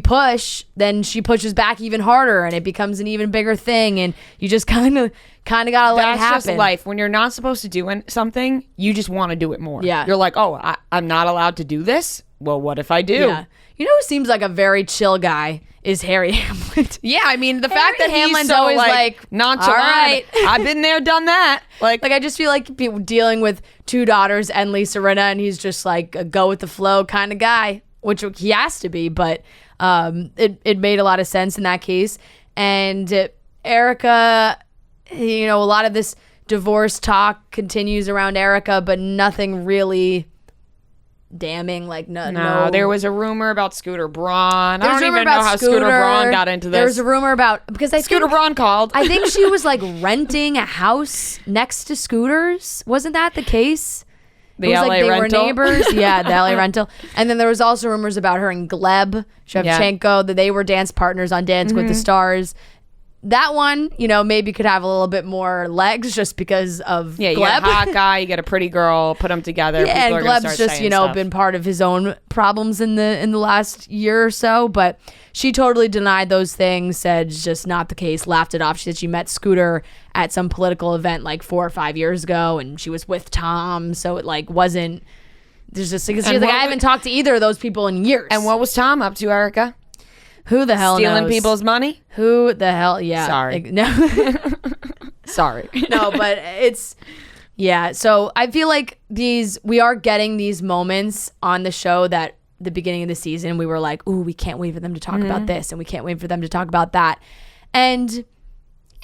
push, then she pushes back even harder, and it becomes an even bigger thing, and you just kind of gotta let it happen. That's just life. When you're not supposed to do something, you just want to do it more. Yeah. You're like, oh, I'm not allowed to do this? Well, what if I do? Yeah. Who seems like a very chill guy is Harry Hamlin. Yeah, I mean, the fact that Hamlin's so always nonchalant. All right. I've been there, done that. Like I just feel like dealing with 2 daughters and Lisa Rinna, and he's just like a go with the flow kind of guy, which he has to be, but it made a lot of sense in that case. And Erica, a lot of this divorce talk continues around Erica, but nothing really damning. No. There was a rumor about Scooter Braun. I don't even know how Scooter Braun got into this. There was a rumor about, because Scooter Braun called. I think she was renting a house next to Scooter's. Wasn't that the case? The LA they rental. were neighbors. Yeah, the LA rental. And then there was also rumors about her and Gleb Shevchenko, that they were dance partners on Dancing with the Stars. that one, maybe could have a little bit more legs just because of Yeah, you Gleb. get a hot guy, you get a pretty girl, put them together. Yeah, and people are gonna Gleb's start just, saying stuff. been part of his own problems in the last year or so. But she totally denied those things, said it's just not the case, laughed it off. She said she met Scooter at some political event like 4 or 5 years ago, and she was with Tom, so it like wasn't. There's just she's like, I haven't talked to either of those people in years. And what was Tom up to, Erica? Who the hell Stealing knows? people's money? Who the hell? Yeah. Sorry. No. Sorry. No, but it's so I feel like we are getting these moments on the show that the beginning of the season we were like, ooh, we can't wait for them to talk about this and we can't wait for them to talk about that. And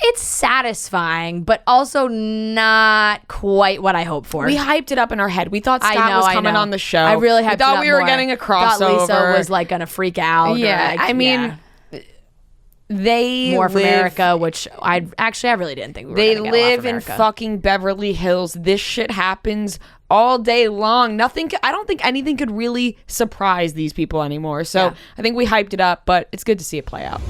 it's satisfying, but also not quite what I hoped for. We hyped it up in our head. We thought Scott was coming on the show. I really hyped we thought it up we were more. getting a crossover. Thought Lisa was like gonna freak out. Yeah, I mean, they more from live, America, which I really didn't think we were They gonna get a lot live from in America. fucking Beverly Hills. This shit happens all day long. I don't think anything could really surprise these people anymore. So I think we hyped it up, but it's good to see it play out.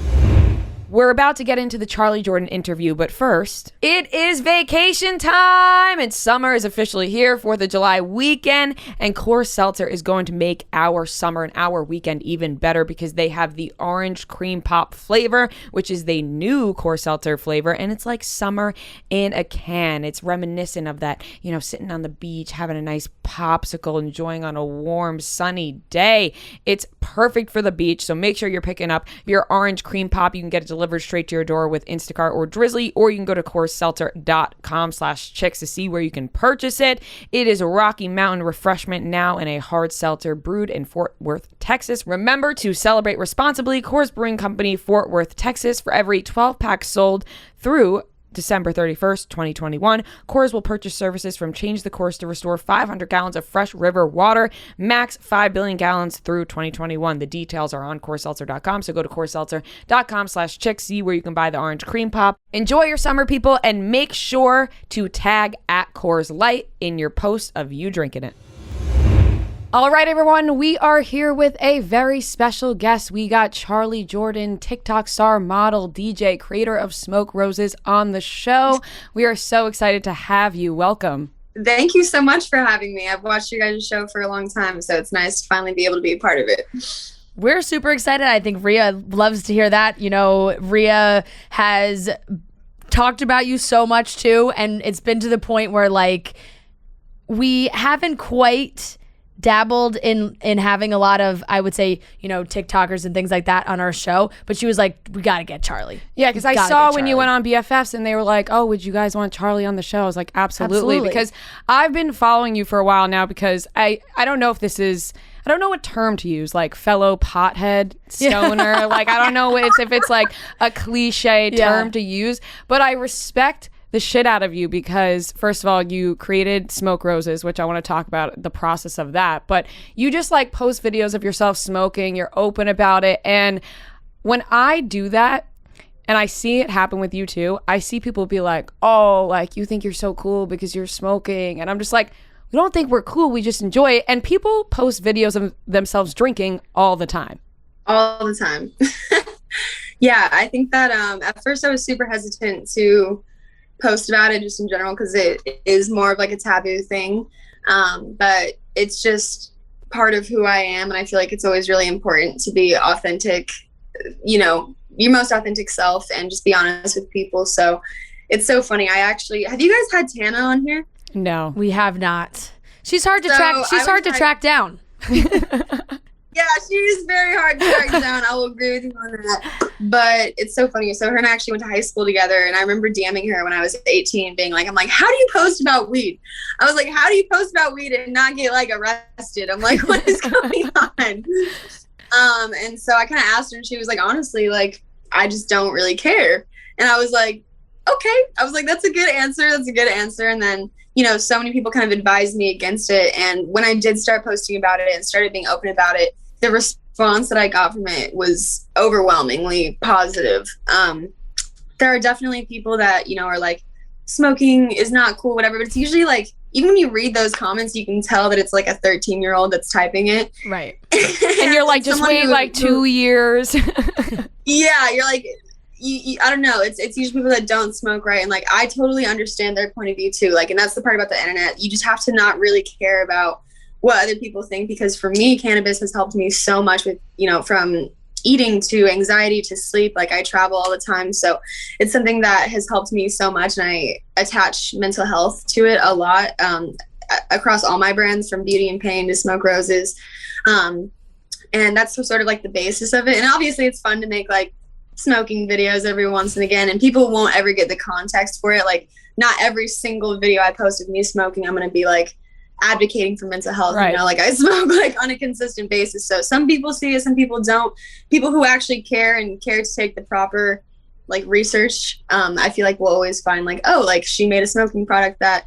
We're about to get into the Charly Jordan interview, but first, it is vacation time, and summer is officially here, 4th of July weekend, and Coors Seltzer is going to make our summer and our weekend even better because they have the orange cream pop flavor, which is the new Coors Seltzer flavor, and it's like summer in a can. It's reminiscent of that, sitting on the beach, having a nice popsicle, enjoying on a warm, sunny day. It's perfect for the beach, so make sure you're picking up your orange cream pop. You can get it delivered straight to your door with Instacart or Drizzly, or you can go to CoorsSeltzer.com/chicks to see where you can purchase it. It is a Rocky Mountain refreshment now in a hard seltzer brewed in Fort Worth, Texas. Remember to celebrate responsibly. Coors Brewing Company, Fort Worth, Texas. For every 12-pack sold through December 31st, 2021, Coors will purchase services from Change the Course to restore 500 gallons of fresh river water, max 5 billion gallons through 2021. The details are on CoorsSeltzer.com, so go to CoorsSeltzer.com/chicks, see where you can buy the orange cream pop. Enjoy your summer, people, and make sure to tag at Coors Light in your post of you drinking it. All right, everyone, we are here with a very special guest. We got Charly Jordan, TikTok star, model, DJ, creator of Smoke Roses on the show. We are so excited to have you. Welcome. Thank you so much for having me. I've watched your guys' show for a long time, so it's nice to finally be able to be a part of it. We're super excited. I think Rhea loves to hear that. Rhea has talked about you so much too, and it's been to the point where like we haven't quite dabbled in having a lot of, I would say, TikTokers and things like that on our show, but she was like, we gotta get Charly. Yeah, because I saw when you went on BFFs and they were like, oh, would you guys want Charly on the show? I was like, absolutely. Because I've been following you for a while now, because I don't know if this is, I don't know what term to use, like fellow pothead stoner. Like, I don't know if it's like a cliche term to use, but I respect the shit out of you because, first of all, you created Smoke Roses, which I want to talk about the process of that, but you just like post videos of yourself smoking, you're open about it, and when I do that and I see it happen with you too, I see people be like, oh, like you think you're so cool because you're smoking, and I'm just like, we don't think we're cool, we just enjoy it. And people post videos of themselves drinking all the time. All the time. Yeah, I think that at first I was super hesitant to post about it just in general because it is more of like a taboo thing, but it's just part of who I am, and I feel like it's always really important to be authentic, your most authentic self, and just be honest with people. So it's so funny. have you guys had Tana on here? No, we have not. She's hard to track down. Yeah, she's very hard to track down. I will agree with you on that. But it's so funny. So her and I actually went to high school together, and I remember DMing her when I was 18, being like, I'm like, how do you post about weed? I was like, how do you post about weed and not get like arrested? I'm like, what is going on? And so I kind of asked her, and she was like, honestly, like, I just don't really care. And I was like, okay. I was like, that's a good answer. That's a good answer. And then, so many people kind of advised me against it. And when I did start posting about it and started being open about it, the response that I got from it was overwhelmingly positive. There are definitely people that, are like, smoking is not cool, whatever. But it's usually like, even when you read those comments, you can tell that it's like a 13-year-old that's typing it. Right. And you're like, just wait like 2 years. Yeah, you're like, I don't know. It's usually people that don't smoke, right? And like, I totally understand their point of view too. Like, and that's the part about the internet. You just have to not really care about what other people think, because for me, cannabis has helped me so much with, from eating to anxiety to sleep. Like, I travel all the time, so it's something that has helped me so much, and I attach mental health to it a lot, across all my brands, from Beauty and Pain to Smoke Roses, and that's sort of like the basis of it. And obviously it's fun to make like smoking videos every once and again, and people won't ever get the context for it. Like, not every single video I post of me smoking I'm going to be like advocating for mental health, right. Like, I smoke like on a consistent basis, so some people see it, some people don't. People who actually care to take the proper like research, I feel like we'll always find like, oh, like she made a smoking product that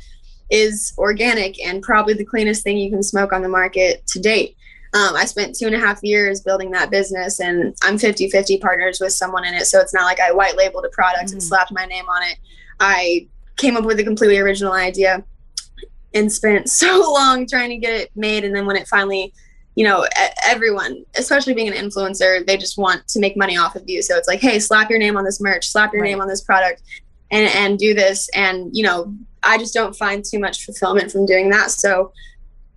is organic and probably the cleanest thing you can smoke on the market to date. I spent 2.5 years building that business, and I'm 50-50 partners with someone in it, so it's not like I white labeled a product and slapped my name on it. I came up with a completely original idea and spent so long trying to get it made. And then when it finally, everyone, especially being an influencer, they just want to make money off of you. So it's like, hey, slap your name on this merch, slap your name on this product, and do this. And, I just don't find too much fulfillment from doing that. So,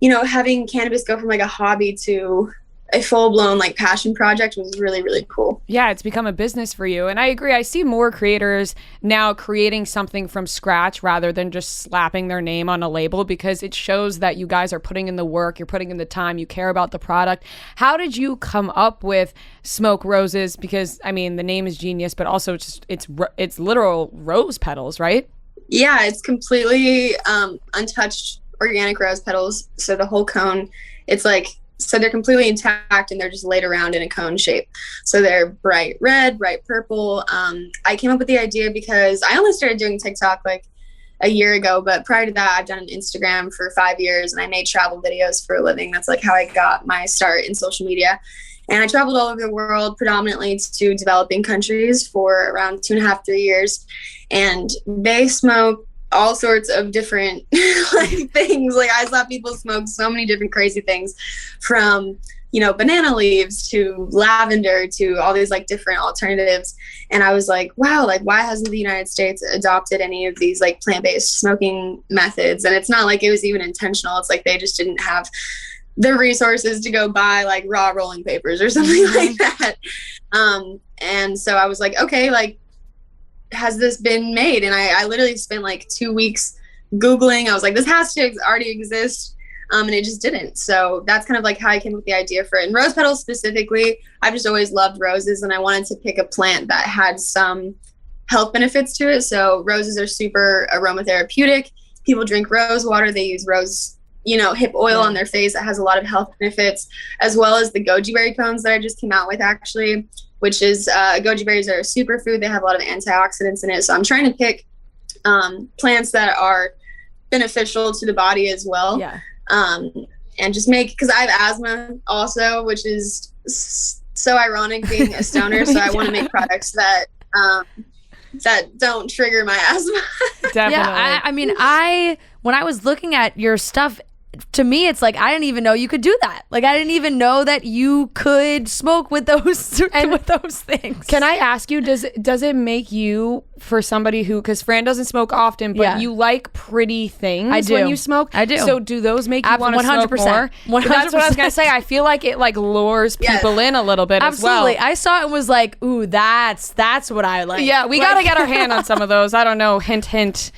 having cannabis go from like a hobby to a full-blown like passion project was really, really cool. Yeah, it's become a business for you. And I agree. I see more creators now creating something from scratch rather than just slapping their name on a label, because it shows that you guys are putting in the work, you're putting in the time, you care about the product. How did you come up with Smoke Roses? Because I mean, the name is genius, but also it's literal rose petals, right? Yeah, it's completely untouched organic rose petals. So the whole cone, it's like, so they're completely intact and they're just laid around in a cone shape. So they're bright red, bright purple. I came up with the idea because I only started doing TikTok like a year ago, but prior to that, I've done an Instagram for 5 years, and I made travel videos for a living. That's like how I got my start in social media. And I traveled all over the world, predominantly to developing countries, for around 2.5, 3 years. And they smoke all sorts of different like things. Like, I saw people smoke so many different crazy things, from banana leaves to lavender to all these like different alternatives. And I was like, wow, like, why hasn't the United States adopted any of these like plant-based smoking methods? And it's not like it was even intentional. It's like they just didn't have the resources to go buy like raw rolling papers or something like that. And so I was like, okay, like, has this been made? And I literally spent like 2 weeks Googling. I was like, this has to already exist. And it just didn't. So that's kind of like how I came up with the idea for it. And rose petals specifically, I've just always loved roses, and I wanted to pick a plant that had some health benefits to it. So roses are super aromatherapeutic. People drink rose water. They use rose, hip oil on their face that has a lot of health benefits, as well as the goji berry cones that I just came out with, actually, which is goji berries are a superfood. They have a lot of antioxidants in it. So I'm trying to pick plants that are beneficial to the body as well. Yeah. And just make, because I have asthma also, which is so ironic being a stoner. So I want to make products that don't trigger my asthma. Definitely. Yeah, I mean, when I was looking at your stuff, to me, it's like, I didn't even know you could do that. Like, I didn't even know that you could smoke with those and with those things. Can I ask you, does it make you, for somebody who, because Fran doesn't smoke often, but you like pretty things I do. when you smoke? I do. So do those make you want to smoke more? 100%. That's what I was going to say. I feel like it like lures people in a little bit as well. Absolutely. I saw it and was like, ooh, that's what I like. Yeah, we got to get our hand on some of those. I don't know. Hint, hint.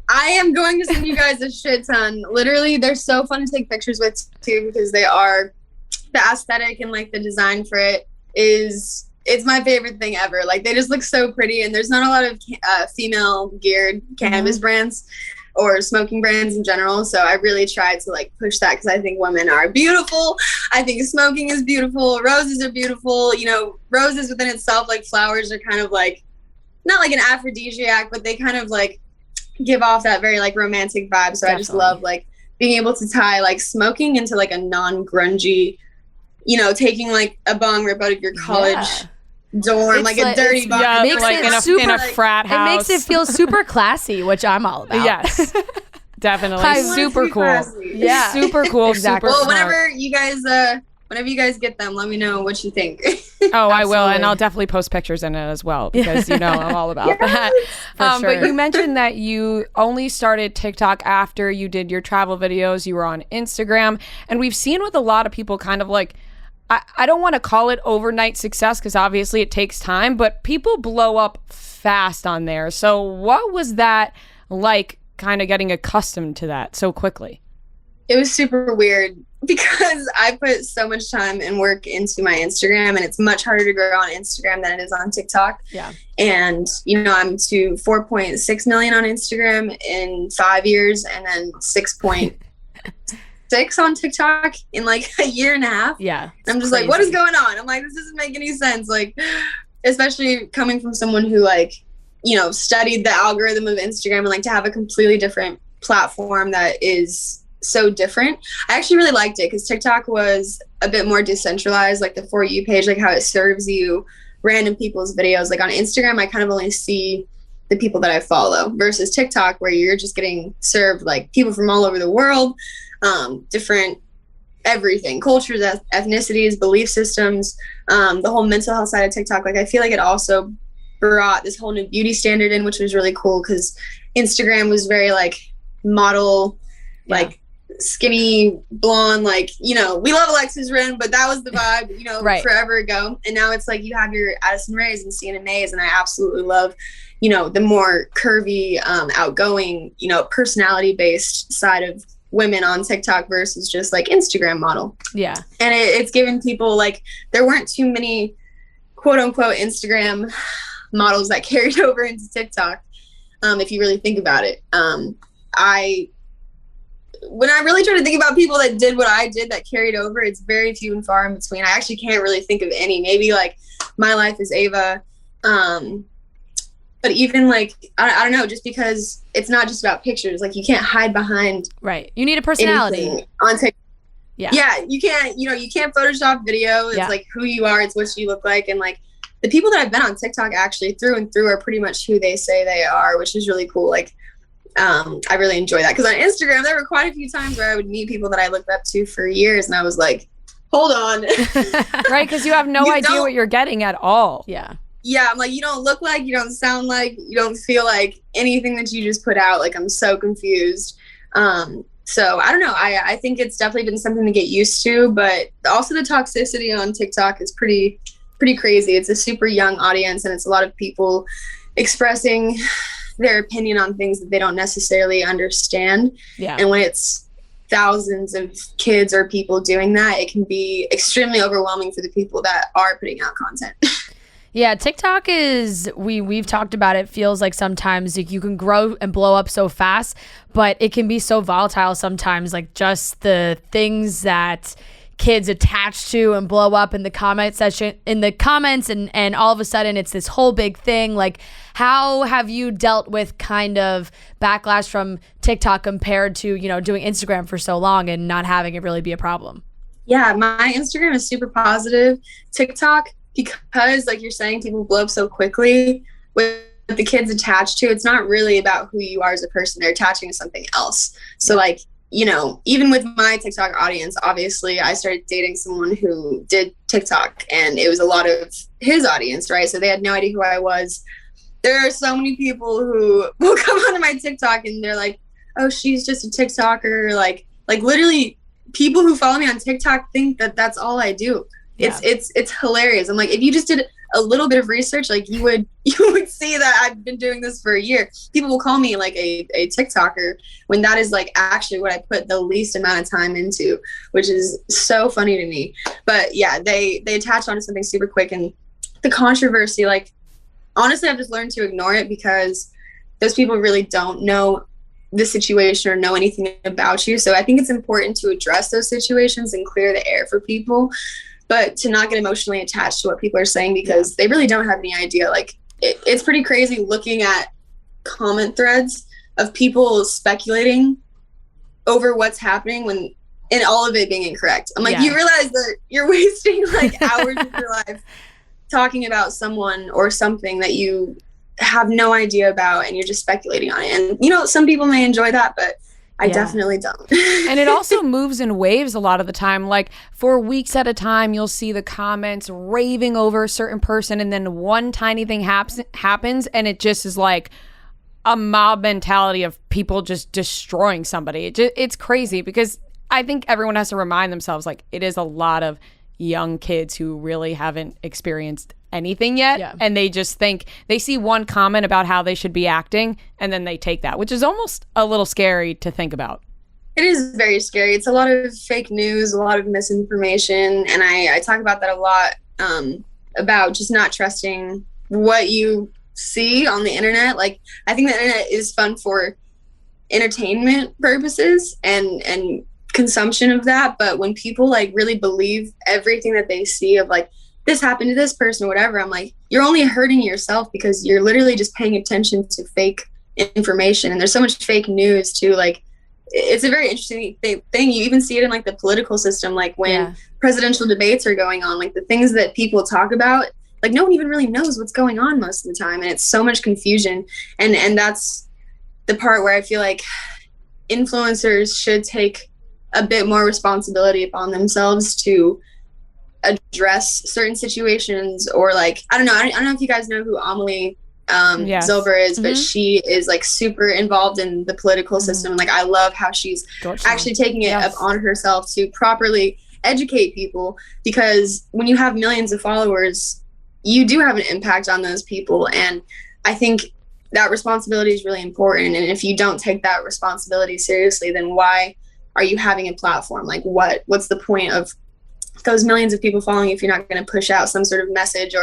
I am going to send you guys a shit ton. Literally, they're so fun to take pictures with too, because they are, the aesthetic and like the design for it is, it's my favorite thing ever. Like, they just look so pretty, and there's not a lot of female geared cannabis brands or smoking brands in general. So I really tried to like push that, because I think women are beautiful. I think smoking is beautiful. Roses are beautiful. Roses within itself, like flowers, are kind of like, not like an aphrodisiac, but they kind of like give off that very like romantic vibe. So Definitely. I just love like being able to tie like smoking into like a non-grungy, taking like a bong rip out of your college dorm, like a dirty bong. Yeah, like in a frat house. It makes it feel super classy, which I'm all about. Yes. Definitely. Super cool. Classy. Yeah. Super cool. Exactly. Super well, smart. whenever Whenever you guys get them, let me know what you think. Oh, I will, and I'll definitely post pictures in it as well because I'm all about that. Sure. But you mentioned that you only started TikTok after you did your travel videos. You were on Instagram, and we've seen with a lot of people kind of like, I don't want to call it overnight success because obviously it takes time, but people blow up fast on there. So what was that like, kind of getting accustomed to that so quickly? It was super weird because I put so much time and work into my Instagram, and it's much harder to grow on Instagram than it is on TikTok. Yeah. And, I'm to 4.6 million on Instagram in 5 years, and then 6.6 on TikTok in like a year and a half. Yeah. I'm just like, what is going on? I'm like, this doesn't make any sense. Like, especially coming from someone who studied the algorithm of Instagram, and like to have a completely different platform that is so different. I actually really liked it because TikTok was a bit more decentralized, like the For You page, like how it serves you random people's videos. Like on Instagram, I kind of only see the people that I follow versus TikTok, where you're just getting served like people from all over the world, different everything, cultures, ethnicities, belief systems, the whole mental health side of TikTok. Like I feel like it also brought this whole new beauty standard in, which was really cool because Instagram was very like model, like skinny blonde, like we love Alexis Ren, but that was the vibe right. forever ago. And now it's like you have your Addison Rays and Sienna Mays, and I absolutely love the more curvy, outgoing, personality based side of women on TikTok versus just like Instagram model. Yeah. And it's given people, like, there weren't too many quote unquote Instagram models that carried over into TikTok, if you really think about it. When I really try to think about people that did what I did that carried over, it's very few and far in between. I actually can't really think of any. Maybe like My Life is Ava. But even like, I don't know, just because it's not just about pictures. Like you can't hide behind. Right. You need a personality. On TikTok. Yeah. Yeah. You can't, you can't Photoshop video. It's like who you are. It's what you look like. And like the people that I've been on TikTok actually through and through are pretty much who they say they are, which is really cool. Like, I really enjoy that because on Instagram there were quite a few times where I would meet people that I looked up to for years, and I was like, hold on. Right, because you have no idea what you're getting at all. Yeah, I'm like, you don't look like, you don't sound like, you don't feel like anything that you just put out. Like, I'm so confused. So I don't know, I think it's definitely been something to get used to, but also the toxicity on TikTok is pretty crazy. It's a super young audience, and it's a lot of people expressing their opinion on things that they don't necessarily understand. Yeah. And when it's thousands of kids or people doing that, it can be extremely overwhelming for the people that are putting out content. Yeah, TikTok is, we've talked about it, feels like sometimes like you can grow and blow up so fast, but it can be so volatile sometimes, like just the things that kids attach to and blow up in the comment section, in the comments, and all of a sudden it's this whole big thing. Like, how have you dealt with kind of backlash from TikTok compared to, doing Instagram for so long and not having it really be a problem? Yeah, my Instagram is super positive. TikTok, because like you're saying, people blow up so quickly with the kids attached to, it's not really about who you are as a person. They're attaching to something else. So like, even with my TikTok audience, obviously I started dating someone who did TikTok, and it was a lot of his audience, right? So they had no idea who I was. There are so many people who will come onto my TikTok and they're like, oh, she's just a TikToker. Like literally people who follow me on TikTok think that that's all I do. Yeah. It's hilarious. I'm like, if you just did a little bit of research, like you would see that I've been doing this for a year. People will call me like a TikToker when that is like actually what I put the least amount of time into, which is so funny to me. But yeah, they attach onto something super quick, and the controversy, like honestly, I've just learned to ignore it because those people really don't know the situation or know anything about you. So I think it's important to address those situations and clear the air for people, but to not get emotionally attached to what people are saying because they really don't have any idea. Like it's pretty crazy looking at comment threads of people speculating over what's happening and all of it being incorrect. I'm like, you realize that you're wasting like hours of your life talking about someone or something that you have no idea about, and you're just speculating on it. And some people may enjoy that, but I definitely don't. And it also moves in waves a lot of the time. Like for weeks at a time, you'll see the comments raving over a certain person, and then one tiny thing happens, and it just is like a mob mentality of people just destroying somebody. It's crazy because I think everyone has to remind themselves, like, it is a lot of young kids who really haven't experienced anything yet, and they just think they see one comment about how they should be acting, and then they take that, which is almost a little scary to think about. It is very scary. It's a lot of fake news, a lot of misinformation, and I talk about that a lot, about just not trusting what you see on the internet. Like, I think the internet is fun for entertainment purposes and consumption of that, but when people like really believe everything that they see of like, this happened to this person or whatever, I'm like, you're only hurting yourself because you're literally just paying attention to fake information. And there's so much fake news too. Like, it's a very interesting thing. You even see it in like the political system, like when presidential debates are going on, like the things that people talk about, like no one even really knows what's going on most of the time. And it's so much confusion. And that's the part where I feel like influencers should take a bit more responsibility upon themselves to address certain situations, or like, I don't know if you guys know who Amelia Zilber is, but she is like super involved in the political system. Like, I love how she's actually taking it up on herself to properly educate people, because when you have millions of followers, you do have an impact on those people. And I think that responsibility is really important. And if you don't take that responsibility seriously, then why are you having a platform? Like, what's the point of those millions of people following if you're not going to push out some sort of message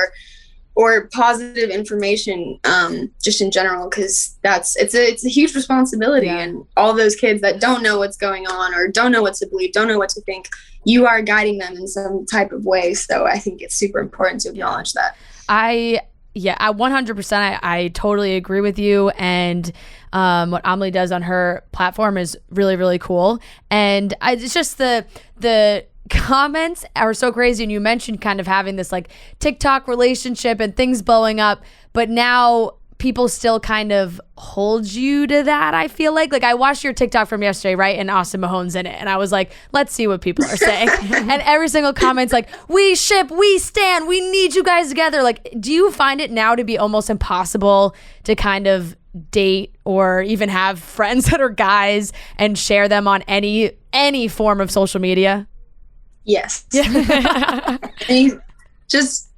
or positive information, just in general? Because it's a huge responsibility. And all those kids that don't know what's going on, or don't know what to believe, don't know what to think, you are guiding them in some type of way. So I think it's super important to acknowledge that. I 100%, I totally agree with you. And what Amelie does on her platform is really, really cool. And it's just the comments are so crazy. And you mentioned kind of having this like TikTok relationship and things blowing up, but now people still kind of hold you to that. I feel like I watched your TikTok from yesterday, right? And Austin Mahone's in it. And I was like, let's see what people are saying. And every single comment's like, we ship, we stand, we need you guys together. Like, do you find it now to be almost impossible to kind of date or even have friends that are guys and share them on any form of social media? Yes.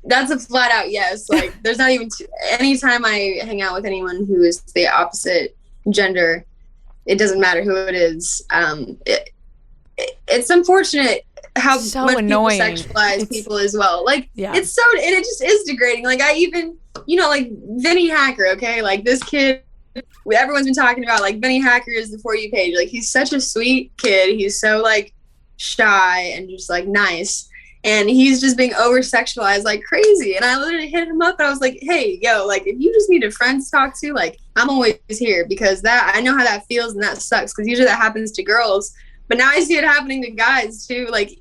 That's a flat out yes. Like, there's not even anytime I hang out with anyone who is the opposite gender, it doesn't matter who it is. It's unfortunate how so much annoying. People sexualize people as well. Like, it's so, and it just is degrading. Like, I even, like Vinny Hacker, okay? Like, this kid, everyone's been talking about, like, Vinny Hacker is the For You page. Like, he's such a sweet kid. He's so, like, shy and just, like, nice. And he's just being over sexualized like crazy. And I literally hit him up and I was like, hey, yo, like, if you just need a friend to talk to, like, I'm always here, because that, I know how that feels and that sucks, because usually that happens to girls. But now I see it happening to guys too. Like,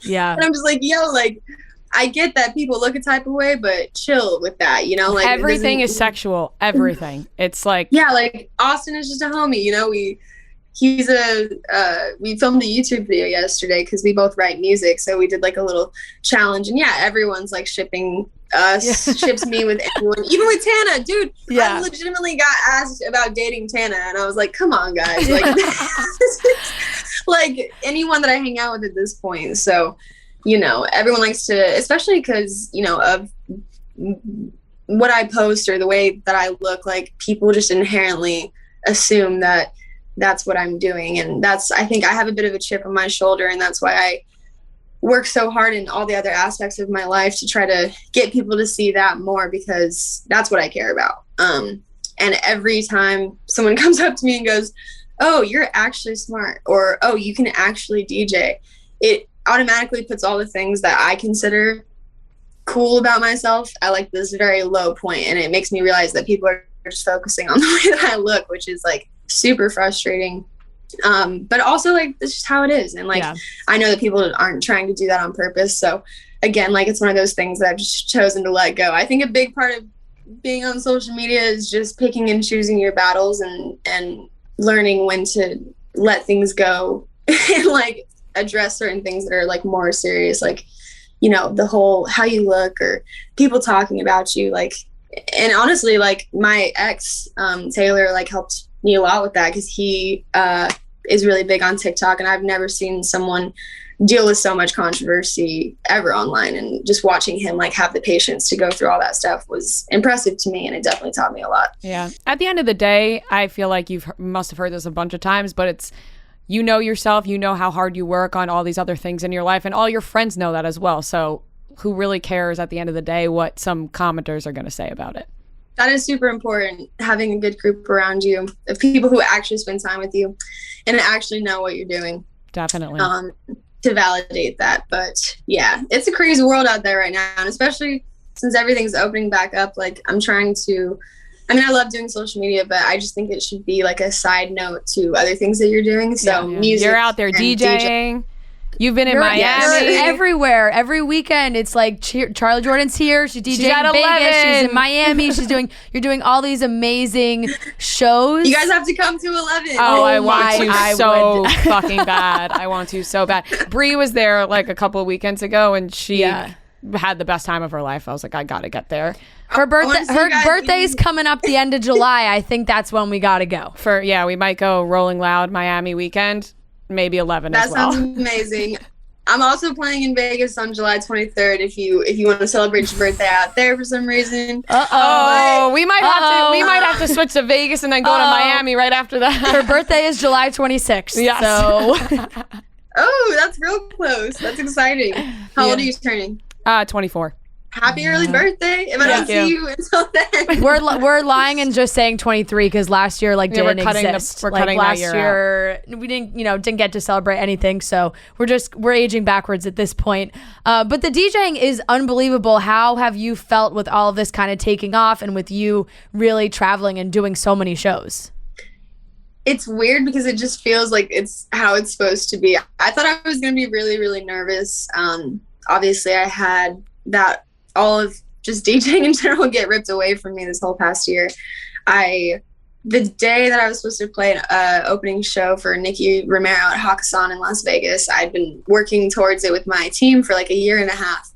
yeah. And I'm just like, yo, like, I get that people look a type of way, but chill with that, like everything is sexual. Everything. It's like, yeah, like Austin is just a homie, we filmed a YouTube video yesterday because we both write music, so we did like a little challenge, and everyone's like shipping us, ships me with anyone, even with Tana, dude. I legitimately got asked about dating Tana, and I was like, come on, guys, like, like anyone that I hang out with at this point. So, everyone likes to, especially because of what I post or the way that I look, like, people just inherently assume that that's what I'm doing. And I think I have a bit of a chip on my shoulder, and that's why I work so hard in all the other aspects of my life to try to get people to see that more, because that's what I care about. And every time someone comes up to me and goes, oh, you're actually smart, or, oh, you can actually DJ, it automatically puts all the things that I consider cool about myself at like this very low point. And it makes me realize that people are just focusing on the way that I look, which is like super frustrating, but also like it's just how it is. And like I know that people aren't trying to do that on purpose, so again, like, it's one of those things that I've just chosen to let go. I think a big part of being on social media is just picking and choosing your battles and learning when to let things go and like address certain things that are like more serious, like, you know, the whole how you look or people talking about you, like, and honestly, like my ex Taylor like helped me a lot with that, because he is really big on TikTok, and I've never seen someone deal with so much controversy ever online, and just watching him like have the patience to go through all that stuff was impressive to me, and it definitely taught me a lot. Yeah. At the end of the day, I feel like you must have heard this a bunch of times, but it's, you know yourself, you know how hard you work on all these other things in your life, and all your friends know that as well. So who really cares at the end of the day what some commenters are going to say about it? That is super important, having a good group around you of people who actually spend time with you and actually know what you're doing. Definitely. To validate that. But yeah, it's a crazy world out there right now, and especially since everything's opening back up, like I'm trying to, I mean, I love doing social media, but I just think it should be like a side note to other things that you're doing. So music, you're out there DJing. You've been in Miami. You're everywhere. Every weekend, it's like Charly Jordan's here. She's DJing in Vegas. She's in Miami. You're doing all these amazing shows. You guys have to come to 11. Oh, I want to so fucking bad. I want to so bad. Bree was there like a couple of weekends ago, and she had the best time of her life. I was like, I gotta get there. Her birthday's coming up the end of July. I think that's when we gotta go. We might go Rolling Loud Miami weekend. Maybe 11 as well. That sounds amazing. I'm also playing in Vegas on July 23rd. If you want to celebrate your birthday out there for some reason. We might have to switch to Vegas and then go to Miami right after that. Her birthday is July 26th. Yes. So. Oh, that's real close. That's exciting. How old are you turning? 24. Happy early birthday. If I don't see you until then. We're lying and just saying 23 because last year didn't exist. We're cutting last that year we didn't get to celebrate anything, so we're aging backwards at this point. But the DJing is unbelievable. How have you felt with all of this kind of taking off and with you really traveling and doing so many shows? It's weird because it just feels like it's how it's supposed to be. I thought I was going to be really, really nervous. Obviously I had that all of just DJing in general get ripped away from me this whole past year. The day that I was supposed to play an opening show for Nicky Romero at Hakkasan in Las Vegas, I'd been working towards it with my team for like a year and a half.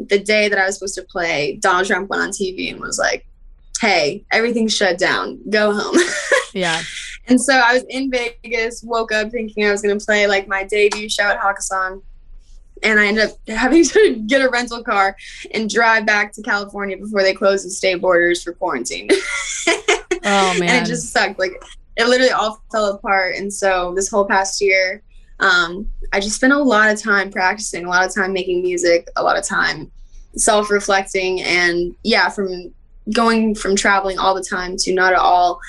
The day that I was supposed to play, Donald Trump went on TV and was like, hey, everything's shut down, go home. Yeah. And so I was in Vegas, woke up thinking I was going to play like my debut show at Hakkasan. And I ended up having to get a rental car and drive back to California before they closed the state borders for quarantine. Oh, man. And it just sucked. Like, it literally all fell apart. And so this whole past year, I just spent a lot of time practicing, a lot of time making music, a lot of time self-reflecting. And yeah, from going from traveling all the time to not at all,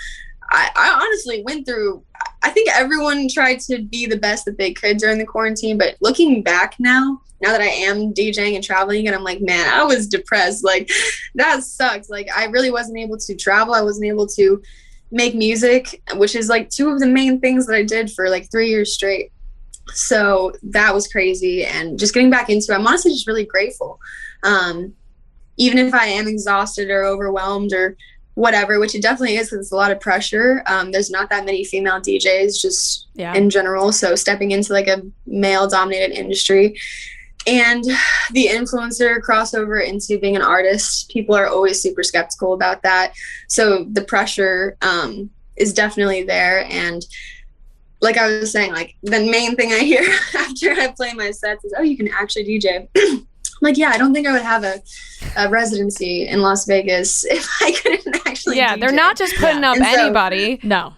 I honestly went through, I think everyone tried to be the best that they could during the quarantine, but looking back now that I am DJing and traveling, and I'm like, man, I was depressed. Like, that sucks. Like, I really wasn't able to travel. I wasn't able to make music, which is like two of the main things that I did for like 3 years straight. So that was crazy. And just getting back into it, I'm honestly just really grateful. Even if I am exhausted or overwhelmed or whatever, which it definitely is because it's a lot of pressure. There's not that many female DJs just in general. So stepping into like a male dominated industry and the influencer crossover into being an artist, people are always super skeptical about that. So the pressure is definitely there. And like I was saying, like the main thing I hear after I play my sets is, oh, you can actually DJ. I'm like, yeah, I don't think I would have a residency in Las Vegas if I couldn't actually DJ. They're not just putting up anybody. No.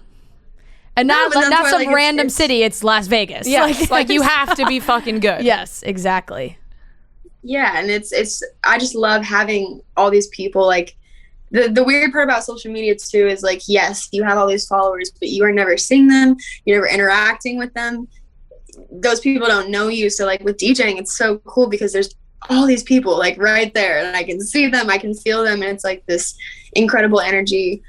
And not some random city. It's Las Vegas. Yeah, like you have to be fucking good. Yes, exactly. Yeah, and it's I just love having all these people. Like the weird part about social media too is like, yes, you have all these followers, but you are never seeing them. You're never interacting with them. Those people don't know you. So like with DJing, it's so cool because there's all these people like right there and I can see them, I can feel them, and it's like this incredible energy.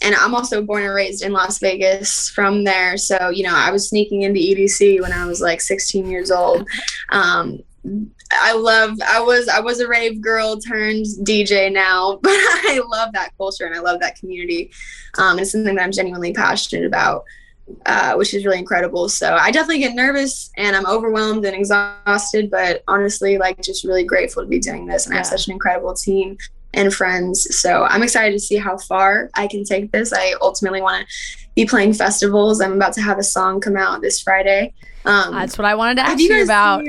And I'm also born and raised in Las Vegas from there. So, I was sneaking into EDC when I was like 16 years old. I was a rave girl turned DJ now, but I love that culture and I love that community. It's something that I'm genuinely passionate about, which is really incredible. So I definitely get nervous and I'm overwhelmed and exhausted, but honestly, like, just really grateful to be doing this. And I have such an incredible team and friends. So I'm excited to see how far I can take this. I ultimately want to be playing festivals. I'm about to have a song come out this Friday. That's what I wanted to ask you about.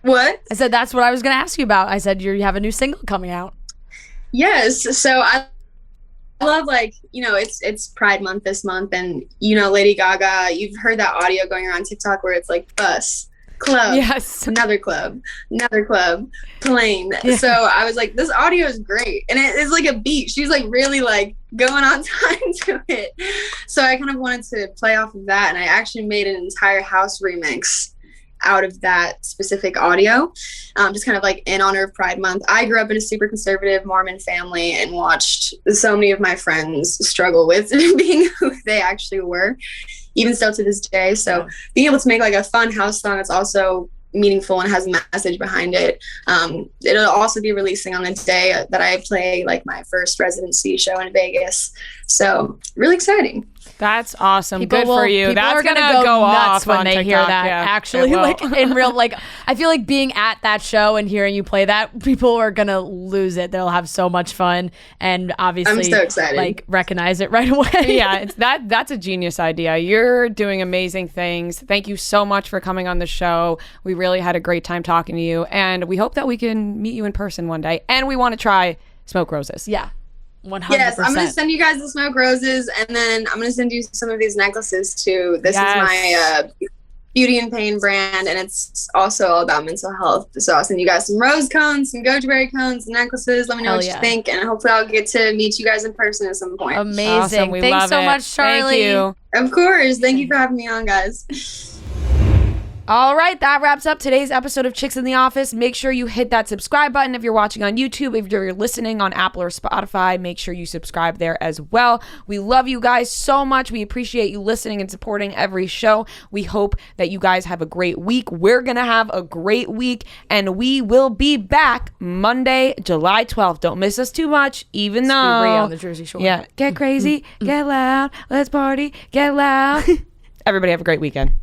What? I said that's what I was going to ask you about. I said you have a new single coming out. Yes. So I love, like, you know, it's Pride Month this month, and you know, Lady Gaga, you've heard that audio going around TikTok where it's like bus, club, another club, plane. Yeah. So I was like, this audio is great, and it is like a beat. She's like really like going on time to it. So I kind of wanted to play off of that, and I actually made an entire house remix out of that specific audio, just kind of like in honor of Pride Month. I grew up in a super conservative Mormon family and watched so many of my friends struggle with being who they actually were, even still to this day. So being able to make like a fun house song that's also meaningful and has a message behind it. It'll also be releasing on the day that I play like my first residency show in Vegas. So really exciting. That's awesome. Good for you. That's going to go nuts off when on they TikTok. hear that. Yeah, actually, like in real, like I feel like being at that show and hearing you play that, people are going to lose it. They'll have so much fun and obviously I'm so excited. Like recognize it right away. Yeah, that's a genius idea. You're doing amazing things. Thank you so much for coming on the show. We really had a great time talking to you, and we hope that we can meet you in person one day. And we want to try Smoke Roses. Yeah. 100%. Yes, I'm going to send you guys the Smoke Roses, and then I'm going to send you some of these necklaces too. This is my Beauty and Pain brand, and it's also all about mental health. So I'll send you guys some rose cones, some goji berry cones, some necklaces. Let me know what you think, and hopefully I'll get to meet you guys in person at some point. Amazing. Awesome. Thanks so much, Charly. Thank you. Of course. Thank you for having me on, guys. All right, that wraps up today's episode of Chicks in the Office. Make sure you hit that subscribe button if you're watching on YouTube. If you're listening on Apple or Spotify, make sure you subscribe there as well. We love you guys so much. We appreciate you listening and supporting every show. We hope that you guys have a great week. We're going to have a great week, and we will be back Monday, July 12th. Don't miss us too much, even though... on the Jersey Shore. Yeah, get crazy, get loud, let's party, get loud. Everybody have a great weekend.